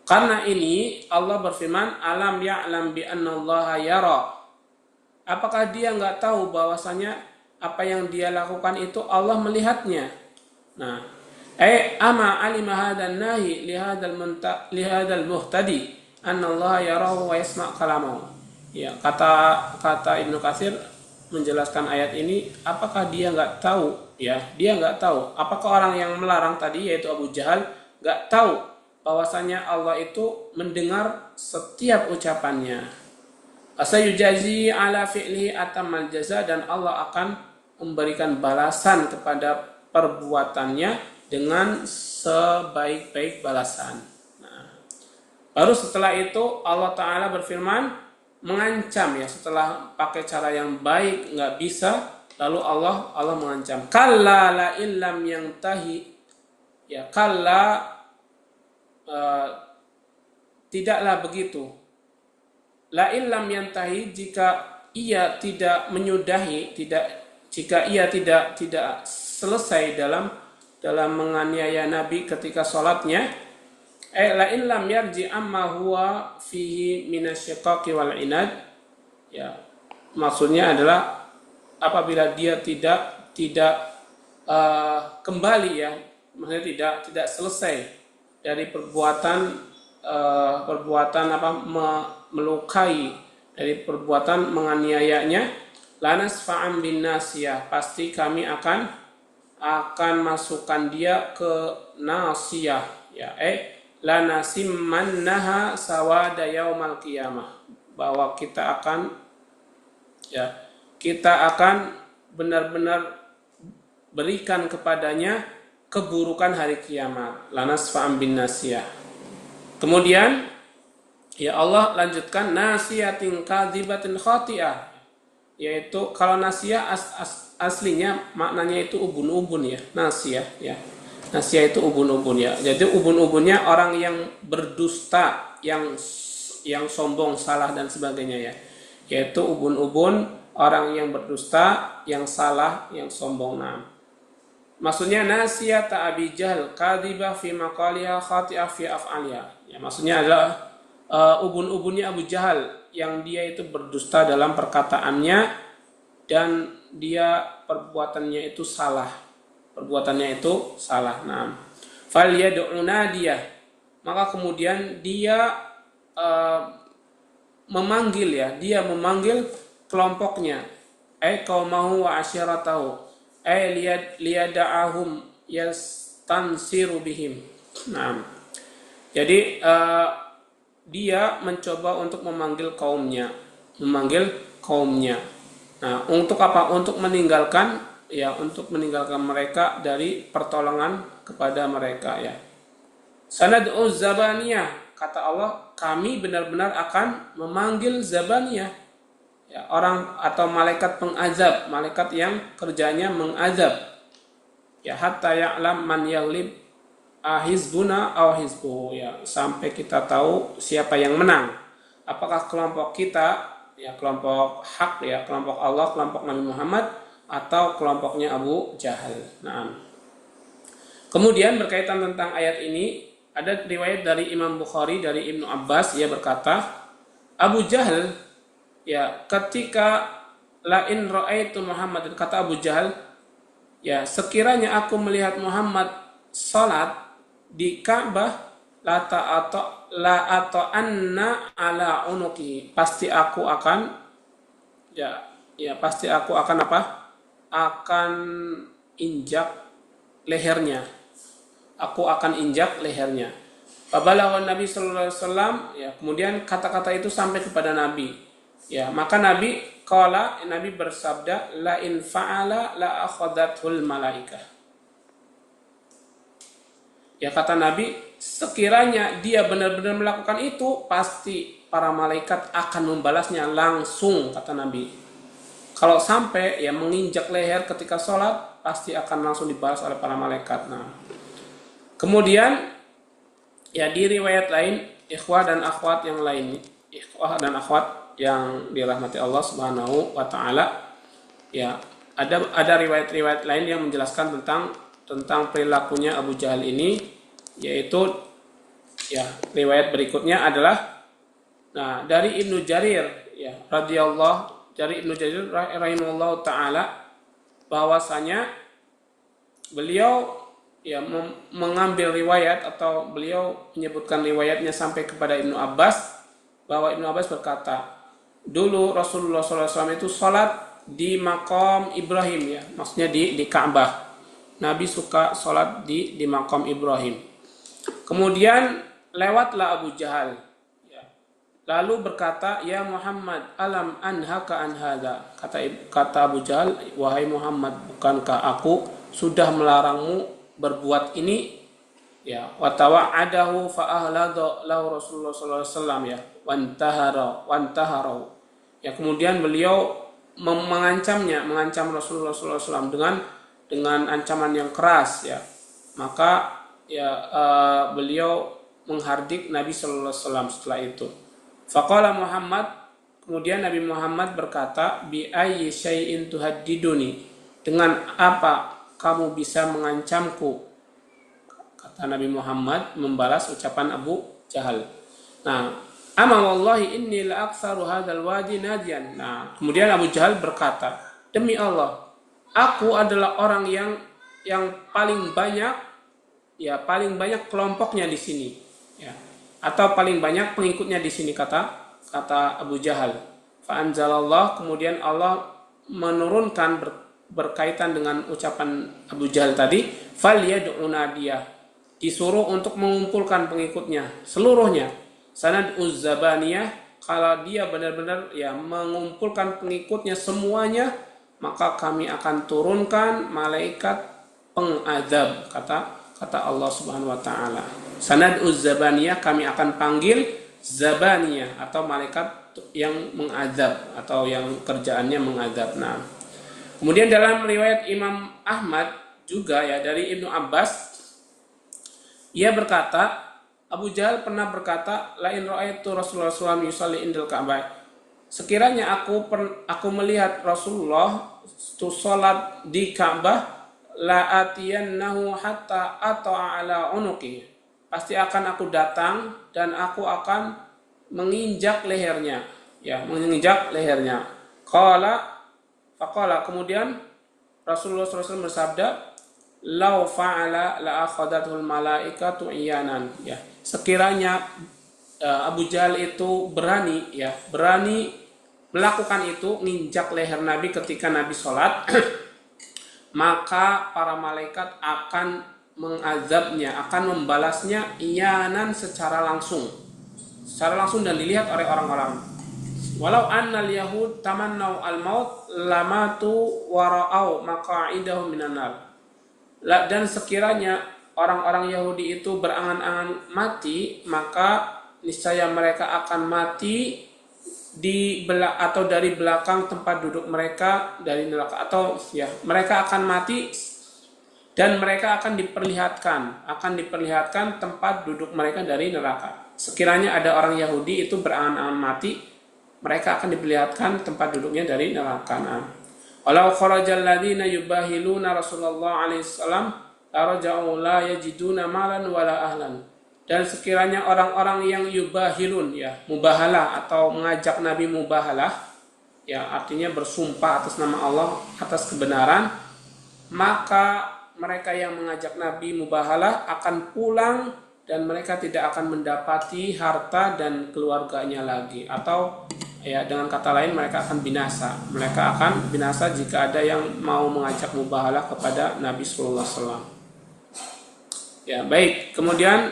[SPEAKER 1] Karena ini Allah berfirman, alam ya'lam bi annallaha yara. Apakah dia nggak tahu bahwasanya apa yang dia lakukan itu Allah melihatnya? Nah, ama alima hadan nahi li hadal muhtadi annallaha yarahu wa yasma' kalamahu. Ya, kata Ibnu Katsir menjelaskan ayat ini, apakah dia nggak tahu? Ya, dia nggak tahu. Apakah orang yang melarang tadi yaitu Abu Jahal nggak tahu bahwasanya Allah itu mendengar setiap ucapannya. Asayujazi ala fi'lihi atamal jaza, dan Allah akan memberikan balasan kepada perbuatannya dengan sebaik-baik balasan. Nah, baru setelah itu Allah Ta'ala berfirman mengancam, ya, setelah pakai cara yang baik nggak bisa, lalu Allah mengancam, kalla la illam yantahi, ya, kalla, tidaklah begitu, la illam yantahi, jika ia tidak menyudahi, jika ia tidak selesai dalam menganiaya Nabi ketika sholatnya, la illam yarji amma huwa fihi minasyiqaqi wal inad, ya, maksudnya adalah apabila dia tidak kembali, ya, maksudnya tidak selesai dari perbuatan melukai, dari perbuatan menganiayanya, lanas fa'am bin nasiyah, pasti kami akan masukkan dia ke nasiyah, ya, lanasimmannaha sawada yaumal qiyamah, bahwa kita akan benar-benar berikan kepadanya keburukan hari kiamat. Lanas fa'am bin nasiyah. Kemudian, ya, Allah lanjutkan, nasiyatin kadzibatin khati'ah, yaitu kalau nasiyah aslinya maknanya itu ubun-ubun, ya, nasiyah, ya. Nasiyah itu ubun-ubun, ya. Jadi ubun-ubunnya orang yang berdusta, yang sombong, salah dan sebagainya, ya. Yaitu ubun-ubun orang yang berdusta, yang salah, yang sombong. Nah, maksudnya nasiyata Abi Jahal kadhibah fi maqaliha khati'ah fi af'aliha. Ya, maksudnya adalah ubun-ubunnya Abu Jahal yang dia itu berdusta dalam perkataannya dan dia perbuatannya itu salah. Nah, fal yad'u nadiyah, maka kemudian dia memanggil kelompoknya, qaumahu wa asyiratahu, liyada'ahum yastansiru bihim. Nah, jadi dia mencoba untuk memanggil kaumnya. Nah, untuk apa? Untuk meninggalkan mereka dari pertolongan kepada mereka, ya. Sanad'u zabaniyah, kata Allah, kami benar-benar akan memanggil zabaniyah, ya, orang atau malaikat pengazab, malaikat yang kerjanya mengazab, ya, hatta ya'lam man yaghlib ahizbuna aw hizbuhu, ya, sampai kita tahu siapa yang menang, apakah kelompok kita, ya, kelompok hak, ya, kelompok Allah, kelompok Nabi Muhammad, atau kelompoknya Abu Jahal. Nah, kemudian berkaitan tentang ayat ini ada riwayat dari Imam Bukhari dari Ibnu Abbas, ia berkata, Abu Jahal, ya, ketika la in ra'aitu Muhammad, kata Abu Jahal, ya, sekiranya aku melihat Muhammad salat di Ka'bah, la anna ala unuki, pasti aku akan injak lehernya. Fabalagha Nabi sallallahu alaihi wasallam, ya, kemudian kata-kata itu sampai kepada Nabi. Ya, maka Nabi bersabda, la in fa'ala la akhadathul malaikah. Ya, kata Nabi, sekiranya dia benar-benar melakukan itu, pasti para malaikat akan membalasnya langsung, kata Nabi. Kalau sampai, ya, menginjak leher ketika sholat, pasti akan langsung dibalas oleh para malaikat. Nah, kemudian, ya, di riwayat lain, ikhwah dan akhwat yang dirahmati Allah Subhanahu wa taala, ya, Ada riwayat-riwayat lain yang menjelaskan tentang perilakunya Abu Jahal ini, yaitu ya riwayat berikutnya adalah dari Ibnu Jarir ya dari Ibnu Jarir rahimahullah taala, bahwasanya beliau ya mengambil riwayat atau beliau menyebutkan riwayatnya sampai kepada Ibnu Abbas, bahwa Ibnu Abbas berkata, dulu Rasulullah SAW itu sholat di maqam Ibrahim, ya maksudnya di Ka'bah. Nabi suka sholat di maqam Ibrahim. Kemudian lewatlah Abu Jahal, ya. Lalu berkata, ya Muhammad, alam anhaka an hadza. Kata Abu Jahal, wahai Muhammad, bukankah aku sudah melarangmu berbuat ini? Ya, wa tawa'adahu fa ahlada lahu Rasulullah sallallahu alaihi wasallam, ya, wantahara. Ya, kemudian beliau mengancam Rasulullah sallallahu alaihi wasallam dengan ancaman yang keras, ya. Maka beliau menghardik Nabi sallallahu alaihi wasallam setelah itu. Faqala Muhammad, kemudian Nabi Muhammad berkata, bi ayyi syai'in tuhaddiduni, dengan apa kamu bisa mengancamku? Kata Nabi Muhammad membalas ucapan Abu Jahal. Ama wallahi inni la aktsaru hadzal wadi nadiyan. Kemudian Abu Jahal berkata, demi Allah, aku adalah orang yang paling banyak kelompoknya di sini, ya, atau paling banyak pengikutnya di sini, kata Abu Jahal. Fa anzalallah, kemudian Allah menurunkan berkaitan dengan ucapan Abu Jahal tadi, falyad'u nadiyah, disuruh untuk mengumpulkan pengikutnya seluruhnya. Sanad uzzabaniyah, kalau dia benar-benar ya mengumpulkan pengikutnya semuanya, maka kami akan turunkan malaikat pengazab, kata Allah Subhanahu wa taala. Sanad uzzabaniyah, kami akan panggil zabaniyah atau malaikat yang mengazab atau yang kerjaannya mengazab. Kemudian dalam riwayat Imam Ahmad juga ya dari Ibnu Abbas, ia berkata, Abu Jahal pernah berkata, lain ra'aitu Rasulullah SAW yusalli indal Ka'bah. Sekiranya aku melihat Rasulullah itu salat di Ka'bah, la atiyannahu hatta ata'a ala unuqi. Pasti akan aku datang dan aku akan menginjak lehernya, ya, menginjak lehernya. Faqala, kemudian Rasulullah SAW bersabda, lau fa'ala la akhadatul malaikatu iyanan, ya. Sekiranya Abu Jahal itu berani melakukan itu, nginjak leher Nabi ketika Nabi sholat, maka para malaikat akan mengazabnya, akan membalasnya iyanan secara langsung dan dilihat oleh orang-orang. Walau annal yahud tamannau al-maut lamatu wara'au maqa'idahum minan nar. Dan sekiranya orang-orang Yahudi itu berangan-angan mati, maka niscaya mereka akan mati dari belakang tempat duduk mereka dari neraka, atau ya mereka akan mati dan mereka akan diperlihatkan tempat duduk mereka dari neraka. Sekiranya ada orang Yahudi itu berangan-angan mati, mereka akan diperlihatkan tempat duduknya dari neraka. Walau kharajal ladzina yubahiluna Rasulullah alaihi salam laraja'u la yajiduna malan wala ahlan. Dan sekiranya orang-orang yang yubahilun, ya, mubahalah atau mengajak Nabi mubahalah, ya artinya bersumpah atas nama Allah atas kebenaran, maka mereka yang mengajak Nabi mubahalah akan pulang dan mereka tidak akan mendapati harta dan keluarganya lagi, atau ya dengan kata lain mereka akan binasa. Mereka akan binasa jika ada yang mau mengajak mubahalah kepada Nabi sallallahu alaihi wasallam. Ya, baik. Kemudian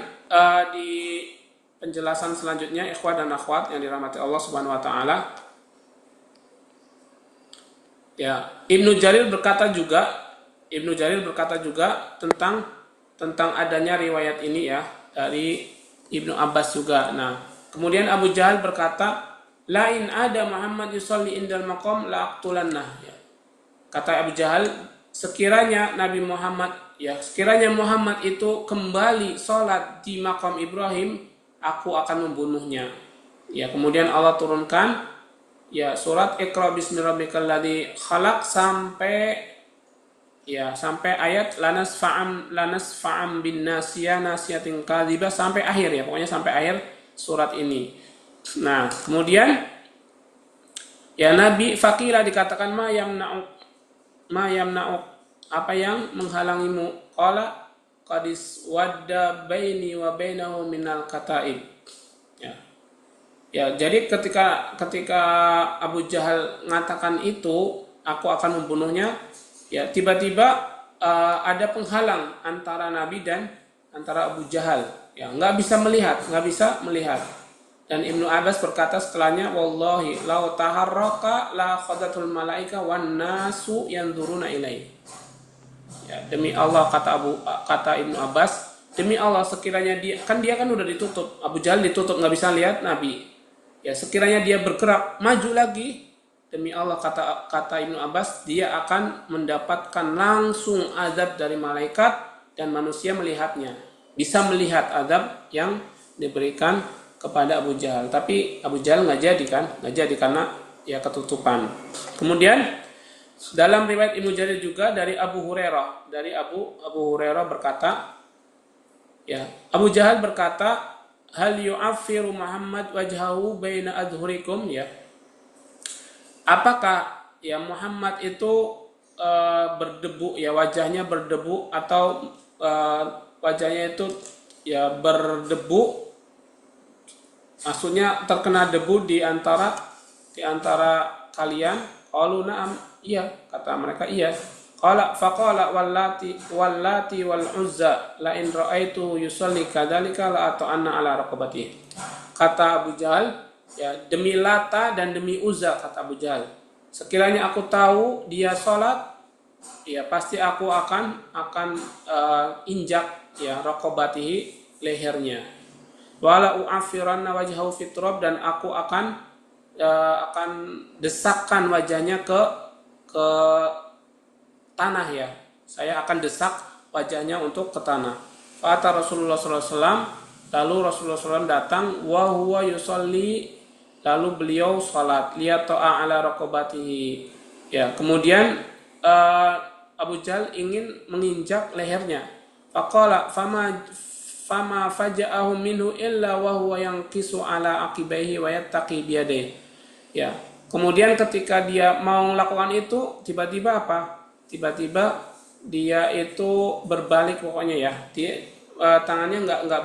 [SPEAKER 1] di penjelasan selanjutnya, ikhwah dan akhwat yang dirahmati Allah Subhanahu wa taala, ya, Ibnu Jarir berkata juga tentang adanya riwayat ini, ya, dari Ibnu Abbas juga. Kemudian Abu Jahal berkata, lain ada Muhammad yusalli indal maqam la aqtulannah, ya. Kata Abu Jahal, sekiranya Muhammad itu kembali sholat di makam Ibrahim, aku akan membunuhnya. Ya, kemudian Allah turunkan, ya surat Iqra bismi rabbikal ladzi khalaq sampai ayat lanas fa'am bin nasiyah nasiyatin kadzibah sampai akhir ya, pokoknya sampai akhir surat ini. Nah, kemudian ya Nabi Fakira dikatakan ma yamna'uk apa yang menghalangimu? Qala qadis wadda baini wa bainahu minal kataib. Ya. Ya, jadi ketika Abu Jahal mengatakan itu, aku akan membunuhnya, ya tiba-tiba ada penghalang antara Nabi dan antara Abu Jahal. Ya, nggak bisa melihat. Dan Ibnu Abbas berkata setelahnya, wallahi law taharraka la khadatul malaika wan nasu yanzuruna ilaihi. Ya, demi Allah kata Ibnu Abbas, demi Allah sekiranya dia kan udah ditutup, Abu Jahal ditutup nggak bisa lihat Nabi. Ya, sekiranya dia bergerak maju lagi, demi Allah kata Ibnu Abbas, dia akan mendapatkan langsung azab dari malaikat dan manusia melihatnya. Bisa melihat azab yang diberikan kepada Abu Jahal. Tapi Abu Jahal nggak jadi karena ya ketutupan. Kemudian dalam riwayat Ibnu Jarir juga dari Abu Hurairah, Abu Hurairah berkata, ya Abu Jahal berkata, hal yu'affiru Muhammad wajhahu baina adhurikum, ya. Apakah ya Muhammad itu berdebu, ya wajahnya berdebu atau wajahnya itu ya berdebu, maksudnya terkena debu di antara kalian? Qalu na'am, iya, kata mereka iya. Faqala wallati wal uzza la in ra'aitu yusalli kadzalika la ata'anna ala raqabati. Kata Abu Jahal, ya demi Lata dan demi Uzza, kata Abu Jahal, sekiranya aku tahu dia sholat, ya pasti aku akan injak ya raqabatihi, lehernya. Wala u'affiranna wajhahu fitrab, dan aku akan desakkan wajahnya ke tanah, ya. Saya akan desak wajahnya untuk ke tanah. Kata Rasulullah SAW, lalu Rasulullah SAW datang, wa huwa yusalli, lalu beliau salat, liyata'a ala raqabatihi. Ya, kemudian Abu Jahal ingin menginjak lehernya. Faqala fama faja'ahu minhu illa wa huwa yanqisu ala aqibaihi wa yattaqi biyadaihi. Ya, kemudian ketika dia mau melakukan itu, tiba-tiba apa? Tiba-tiba dia itu berbalik, pokoknya ya. Dia tangannya nggak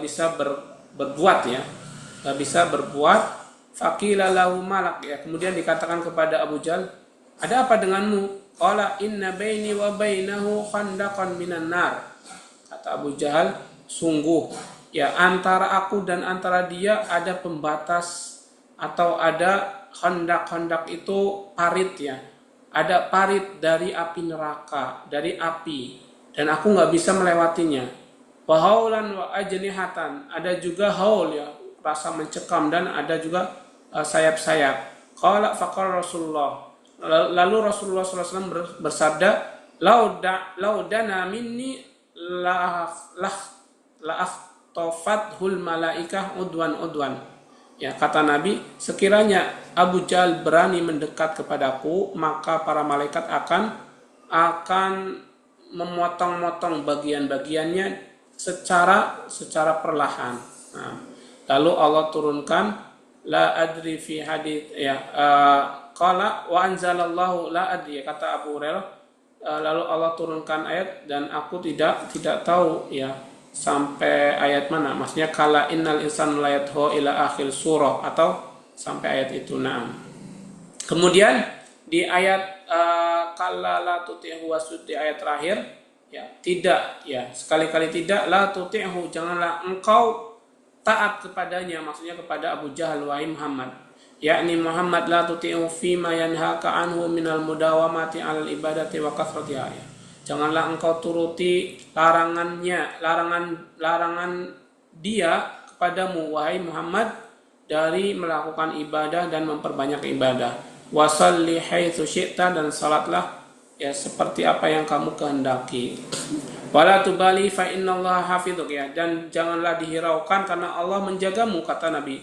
[SPEAKER 1] bisa berbuat, ya. Nggak bisa berbuat. Faqila lahu malak, ya. Kemudian dikatakan kepada Abu Jahal, ada apa denganmu? Qala inna baini wa bainahu khandaqan minan nar. Kata Abu Jahal, sungguh ya antara aku dan antara dia ada pembatas, atau ada khandaq itu parit, ya. Ada parit dari api neraka, dari api, dan aku nggak bisa melewatinya. Wa haulan wa ajnihatan, ada juga haul, ya, rasa mencekam, dan ada juga sayap-sayap. Qala faqala Rasulullah, lalu Rasulullah SAW bersabda, laudana minni la akhtafathul malaikah udwan. Ya, kata Nabi, sekiranya Abu Jahal berani mendekat kepadaku, maka para malaikat akan memotong-motong bagian-bagiannya secara perlahan. Nah, lalu Allah turunkan la adri fi hadits, ya, qala wa anzalallahu la adri, kata Abu Hurairah, lalu Allah turunkan ayat dan aku tidak tahu, ya, sampai ayat mana, maksudnya kala innal insana la yadhu ila akhir surah, atau sampai ayat itu. Nah, kemudian di ayat kala la tuti'hu wasud, di ayat terakhir, ya, tidak, ya, sekali-kali tidak, la tuti'hu, janganlah engkau taat kepadanya, maksudnya kepada Abu Jahal, wahai Muhammad, yakni Muhammad, la tuti'hu fima yanhaka anhu minal mudawamati alal ibadati wa kathratiha, ya. Janganlah engkau turuti larangan dia kepadamu, wahai Muhammad, dari melakukan ibadah dan memperbanyak ibadah. Wasalli haitsu syi'ta, dan salatlah ya seperti apa yang kamu kehendaki. Wala tubali fa innallaha hafizuk, ya, dan janganlah dihiraukan karena Allah menjagamu, kata Nabi.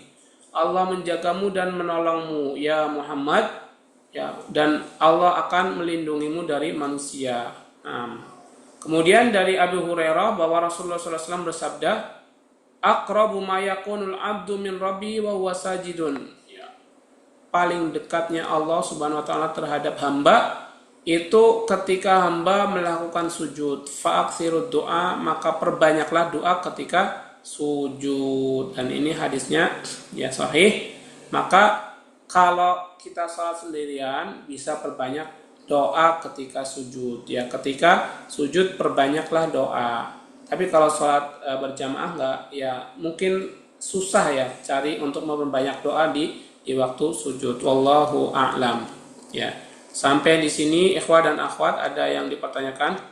[SPEAKER 1] Allah menjagamu dan menolongmu ya Muhammad, ya, dan Allah akan melindungimu dari manusia. Kemudian dari Abu Hurairah bahwa Rasulullah SAW bersabda, aqrabu ma yakunul abdu min rabbi wa huwa sajidun. Ya, paling dekatnya Allah Subhanahu wa taala terhadap hamba itu ketika hamba melakukan sujud. Fa'aksirud doa, maka perbanyaklah doa ketika sujud. Dan ini hadisnya ya sahih. Maka kalau kita salat sendirian bisa perbanyak doa ketika sujud. Ya, ketika sujud perbanyaklah doa. Tapi kalau sholat berjamaah enggak, ya mungkin susah ya cari untuk memperbanyak doa di waktu sujud. Wallahu a'lam. Ya. Sampai di sini ikhwah dan akhwat, ada yang dipertanyakan?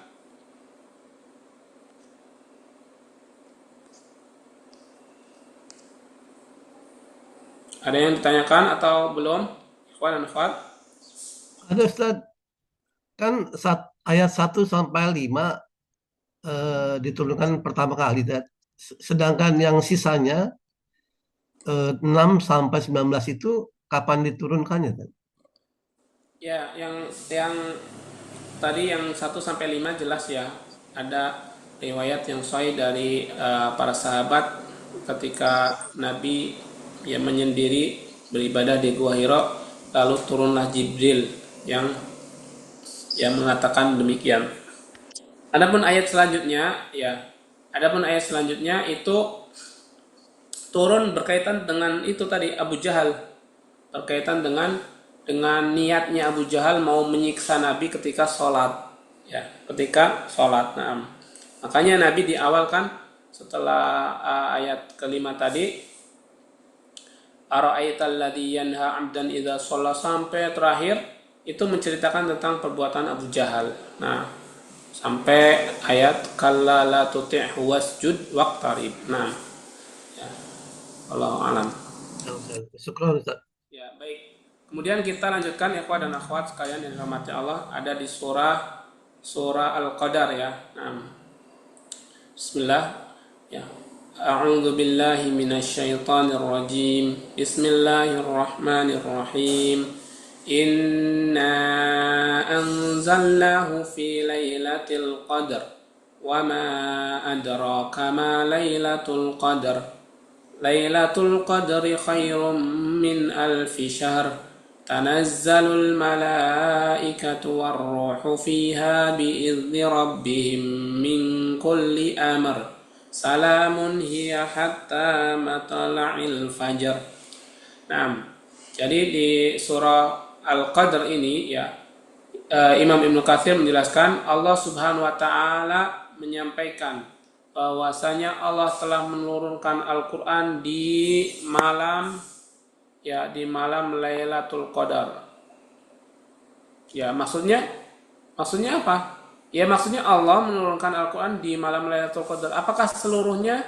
[SPEAKER 1] Ada yang ditanyakan atau belum? Ikhwah dan akhwat?
[SPEAKER 2] Ada Ustaz, kan ayat 1 sampai 5 diturunkan pertama kali, Ustaz. Sedangkan yang sisanya 6 sampai 19 itu kapan diturunkannya, Ustaz?
[SPEAKER 1] Ya, yang tadi yang 1 sampai 5 jelas ya. Ada riwayat yang sahih dari para sahabat ketika Nabi ya menyendiri beribadah di Gua Hira, lalu turunlah Jibril yang mengatakan demikian. Adapun ayat selanjutnya itu turun berkaitan dengan itu tadi, Abu Jahal, berkaitan dengan niatnya Abu Jahal mau menyiksa Nabi ketika sholat, ya, ketika sholat. Nah, makanya Nabi diawalkan setelah ayat kelima tadi, ara'aital ladzi yanha 'abdan idza shalla, sampai terakhir itu menceritakan tentang perbuatan Abu Jahal. Nah, sampai ayat kalla la tuti'hu wasjud waqtarib. Nah, ya, wallahu alam.
[SPEAKER 2] Syukran, Ustaz.
[SPEAKER 1] Ya, baik. Kemudian kita lanjutkan ya ikhwah dan akhwat sekalian yang dirahmati Allah, ada di surah Al-Qadar ya. Nah, bismillah. Ya. A'udzu billahi minasyaitonir rajim. Bismillahirrahmanirrahim. Inna anzalnahu fi lailatul qadar. Wa ma adraka ma lailatul qadar. Lailatul qadri khairum min alfi syahr. Tanazzalul malaikatu warruhu fiha bi'izni rabbihim min kulli amr. Salamun hiya hatta matla'il fajr. Nah, jadi di surah Al-Qadr ini ya, Imam Ibnu Katsir menjelaskan Allah Subhanahu wa taala menyampaikan bahwasanya Allah telah menurunkan Al-Qur'an di malam Lailatul Qadar. Ya, maksudnya apa? Ya, maksudnya Allah menurunkan Al-Qur'an di malam Lailatul Qadar. Apakah seluruhnya?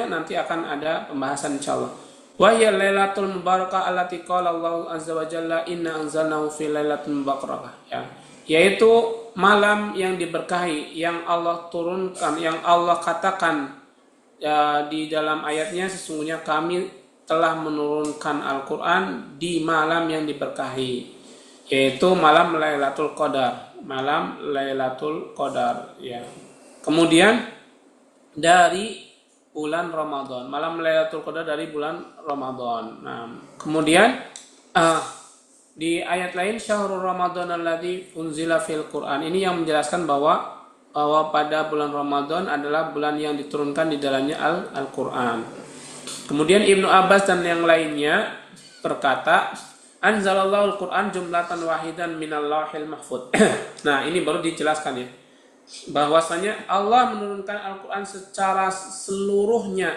[SPEAKER 1] Nanti akan ada pembahasan insyaallah. Wa hiya lailatul mubarakah allati qala Allah azza wa jalla inna anzalnahu fi lailatul mubarakah. Ya, yaitu malam yang diberkahi, yang Allah turunkan, yang Allah katakan ya, di dalam ayatnya, sesungguhnya kami telah menurunkan Al-Quran di malam yang diberkahi, yaitu malam Lailatul Qadar. Ya. Kemudian dari bulan Ramadan, malam Lailatul Qadar dari bulan Ramadan. Nah, kemudian di ayat lain syahrul Ramadan alladzi unzila fil Quran, ini yang menjelaskan bahwa pada bulan Ramadan adalah bulan yang diturunkan di dalamnya Al-Quran. Kemudian Ibnu Abbas dan yang lainnya berkata, anzalallahu al-Quran jumlatan wahidan minal lauhil mahfud. Nah, ini baru dijelaskan ya, bahwasanya Allah menurunkan Al-Quran secara seluruhnya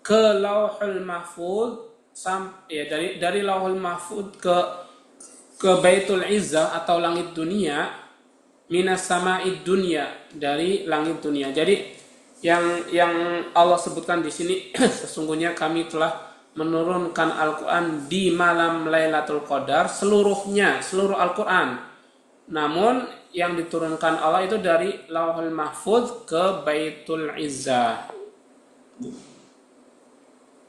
[SPEAKER 1] ke lauhul mahfud, ya, dari lauhul mahfud ke Baitul Izzah atau langit dunia, minas sama'id dunya, dari langit dunia. Jadi yang Allah sebutkan di sini sesungguhnya kami telah menurunkan Al-Quran di malam Lailatul Qadar seluruhnya, seluruh Al-Quran. Namun yang diturunkan Allah itu dari Lauhul Mahfuz ke Baitul Izzah.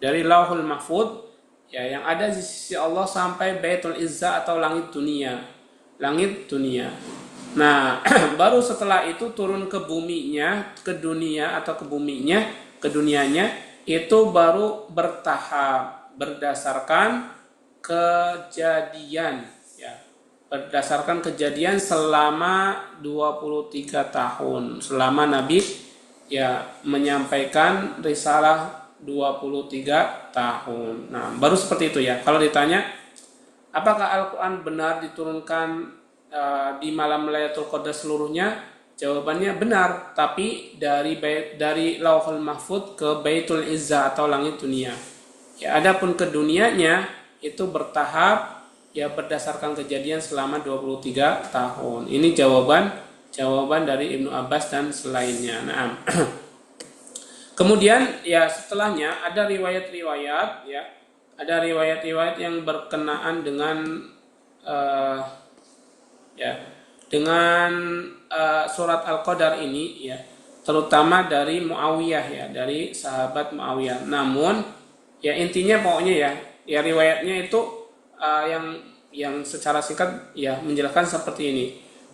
[SPEAKER 1] dari Lauhul Mahfud ya yang ada di sisi Allah sampai Baitul Izzah atau langit dunia. Langit dunia. Nah, baru setelah itu turun ke buminya, ke dunia atau ke buminya, ke dunianya itu baru bertahap berdasarkan kejadian ya. Berdasarkan kejadian selama 23 tahun. Selama Nabi ya menyampaikan risalah 23 tahun. Nah, baru seperti itu ya. Kalau ditanya, apakah Al-Quran benar diturunkan di malam Lailatul Qadar seluruhnya? Jawabannya benar, tapi dari Lauhul Mahfud ke Baitul Izzah atau langit dunia. Ya, adapun ke dunianya itu bertahap ya berdasarkan kejadian selama 23 tahun. Ini jawaban dari Ibnu Abbas dan selainnya. Nah, kemudian ya setelahnya ada riwayat-riwayat ya, ada riwayat-riwayat yang berkenaan dengan ya dengan surat Al-Qadar ini ya, terutama dari Muawiyah ya, dari sahabat Muawiyah. Namun ya intinya pokoknya ya riwayatnya itu yang secara singkat ya menjelaskan seperti ini.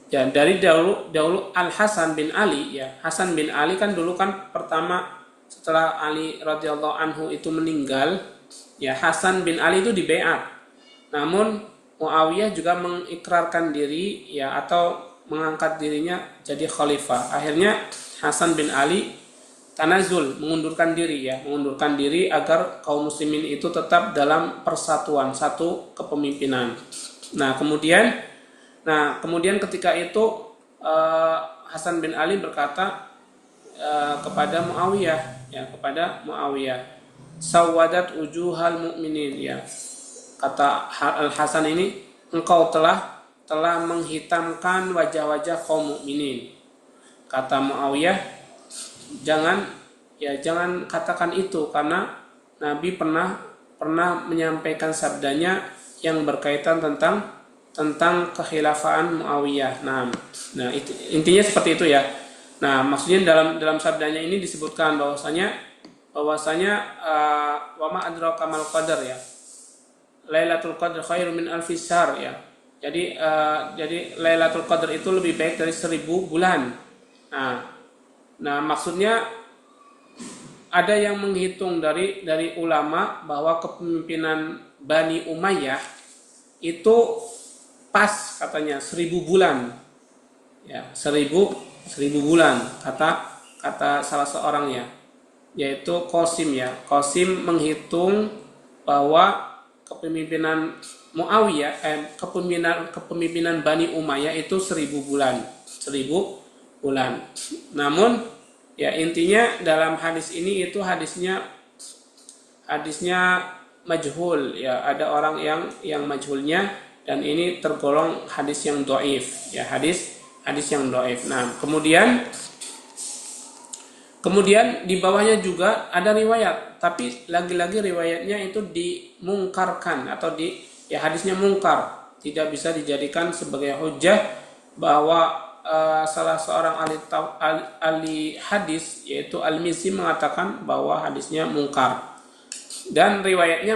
[SPEAKER 1] Ya dari dahulu Al Hasan bin Ali ya, Hasan bin Ali kan dulu kan pertama setelah Ali radhiyallahu anhu itu meninggal, ya Hasan bin Ali itu dibaiat. Namun Muawiyah juga mengikrarkan diri ya atau mengangkat dirinya jadi khalifah. Akhirnya Hasan bin Ali tanazul, mengundurkan diri agar kaum muslimin itu tetap dalam persatuan, satu kepemimpinan. Nah, kemudian ketika itu Hasan bin Ali berkata kepada Muawiyah, sawadat ujuhal mukminin ya. Kata Al Hasan ini, engkau telah menghitamkan wajah-wajah kaum mukminin. Kata Muawiyah, jangan katakan itu, karena Nabi pernah menyampaikan sabdanya yang berkaitan tentang kekhilafaan Muawiyah. Nah itu intinya seperti itu ya. Nah, maksudnya dalam sabdanya ini disebutkan bahwasanya wa ma adraka mal qadar ya. Lailatul Qadar khairum min alfi syahr ya. Jadi Lailatul Qadar itu lebih baik dari 1000 bulan. Nah, maksudnya ada yang menghitung dari ulama bahwa kepemimpinan Bani Umayyah itu pas katanya 1000 bulan. Ya, 1000 bulan kata salah seorang ya, yaitu Qasim ya. Qasim menghitung bahwa kepemimpinan Muawiyah kepemimpinan Bani Umayyah itu 1000 bulan. Namun ya intinya dalam hadis ini itu hadisnya majhul ya, ada orang yang majhulnya, dan ini tergolong hadis yang dhaif ya, hadis yang dhaif. Nah, kemudian di bawahnya juga ada riwayat, tapi lagi-lagi riwayatnya itu dimungkarkan atau hadisnya mungkar, tidak bisa dijadikan sebagai hujjah bahwa salah seorang ahli hadis yaitu Al-Mizzi mengatakan bahwa hadisnya mungkar, dan riwayatnya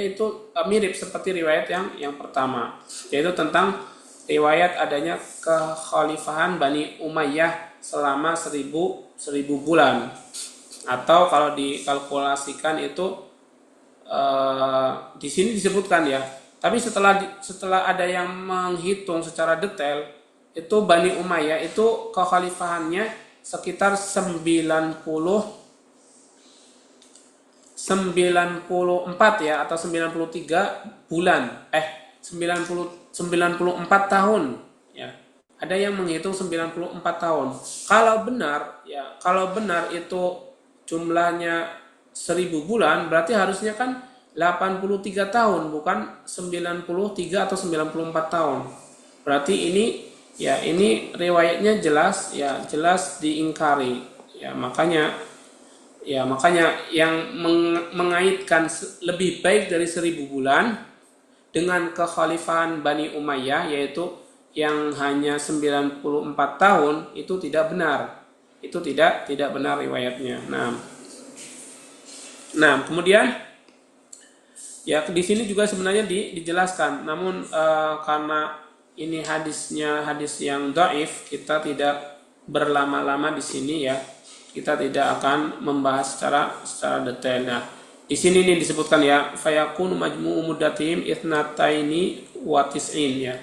[SPEAKER 1] itu mirip seperti riwayat yang pertama, yaitu tentang riwayat adanya kekhalifahan Bani Umayyah selama 1000 bulan, atau kalau dikalkulasikan itu di sini disebutkan ya. Tapi setelah ada yang menghitung secara detail, itu Bani Umayyah itu kekhalifahannya sekitar 94 ya atau 93 bulan. 94 tahun ya. Ada yang menghitung 94 tahun. Kalau benar itu jumlahnya 1000 bulan, berarti harusnya kan 83 tahun, bukan 93 atau 94 tahun. Berarti ini riwayatnya jelas diingkari. Makanya yang mengaitkan lebih baik dari 1000 bulan dengan kekhalifahan Bani Umayyah, yaitu yang hanya 94 tahun, itu tidak benar. Itu tidak benar riwayatnya. Nah, Nah, kemudian ya di sini juga sebenarnya dijelaskan, namun karena ini hadisnya hadis yang dhaif, kita tidak berlama-lama di sini ya. Kita tidak akan membahas secara detail. Nah, di sini nih disebutkan ya, fayakun majmu'u muddatihim ithnataini wa tis'in ya.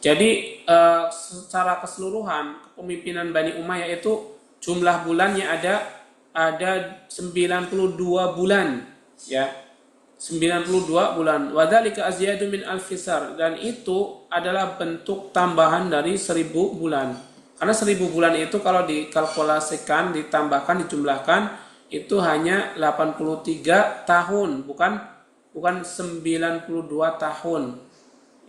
[SPEAKER 1] Jadi secara keseluruhan kepemimpinan Bani Umayyah itu jumlah bulannya ada 92 bulan ya. 92 bulan. Wadzalika azyadu min alfisar, dan itu adalah bentuk tambahan dari 1000 bulan. Karena 1000 bulan itu kalau dikalkulasikan, ditambahkan, dijumlahkan itu hanya 83 tahun, bukan 92 tahun.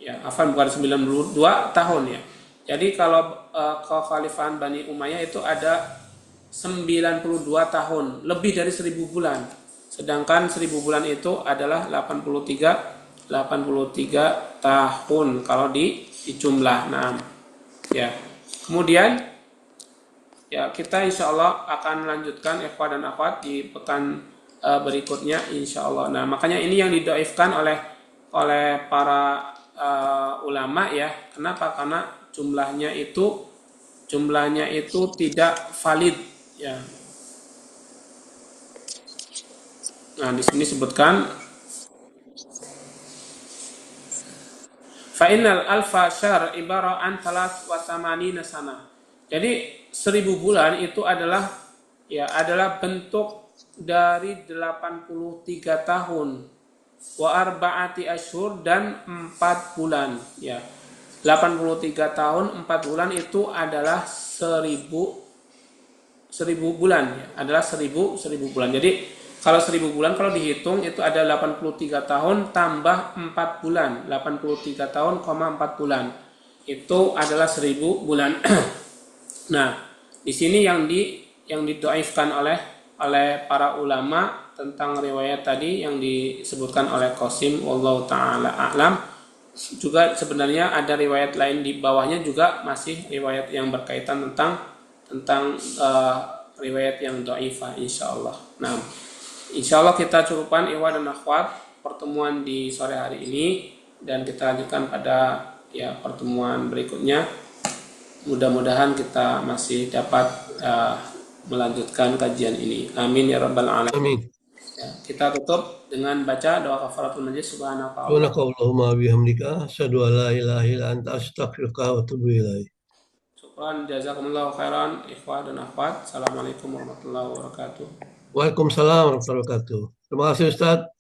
[SPEAKER 1] Ya, afan bukan 92 tahun ya. Jadi kalau kekhalifahan Bani Umayyah itu ada 92 tahun, lebih dari 1000 bulan. Sedangkan 1000 bulan itu adalah 83 tahun kalau dijumlah. Nah, ya. Kemudian ya kita insya Allah akan lanjutkan ikhwah dan akhwat di pekan berikutnya insya Allah. Nah, makanya ini yang didoifkan oleh para ulama ya. Kenapa? Karena jumlahnya itu tidak valid ya. Nah, di sini sebutkan fa'inal alfa syahr ibara an talas wa tamanina sana. Jadi 1000 bulan itu adalah bentuk dari 83 tahun wa arba'ati asyhur dan 4 bulan ya. 83 tahun 4 bulan itu adalah 1000 bulan ya, adalah 1000 bulan. Jadi kalau 1000 bulan kalau dihitung itu ada 83 tahun tambah 4 bulan. 83 tahun, 4 bulan. Itu adalah 1000 bulan. Nah, di sini yang didoifkan oleh para ulama tentang riwayat tadi yang disebutkan oleh Qasim wallahu taala a'lam. Juga sebenarnya ada riwayat lain di bawahnya juga masih riwayat yang berkaitan tentang riwayat yang dhaifah insyaallah. Nah, insyaallah kita cukupkan ikhwah dan akhwat pertemuan di sore hari ini, dan kita lanjutkan pada ya pertemuan berikutnya. Mudah-mudahan kita masih dapat melanjutkan kajian ini. Amin ya rabbal alamin.
[SPEAKER 2] Amin.
[SPEAKER 1] Ya, kita tutup dengan baca doa kafaratul majlis. Subhanaka
[SPEAKER 2] Subhanakallahumma bihamdika asyhadu an la ilaha illa anta astaghfiruka wa atubu ilaik.
[SPEAKER 1] syukran jazakumullahu khairan ikhwah dan akhwat. Assalamualaikum warahmatullahi wabarakatuh.
[SPEAKER 2] Waalaikumsalam warahmatullahi wabarakatuh. Terima kasih Ustaz.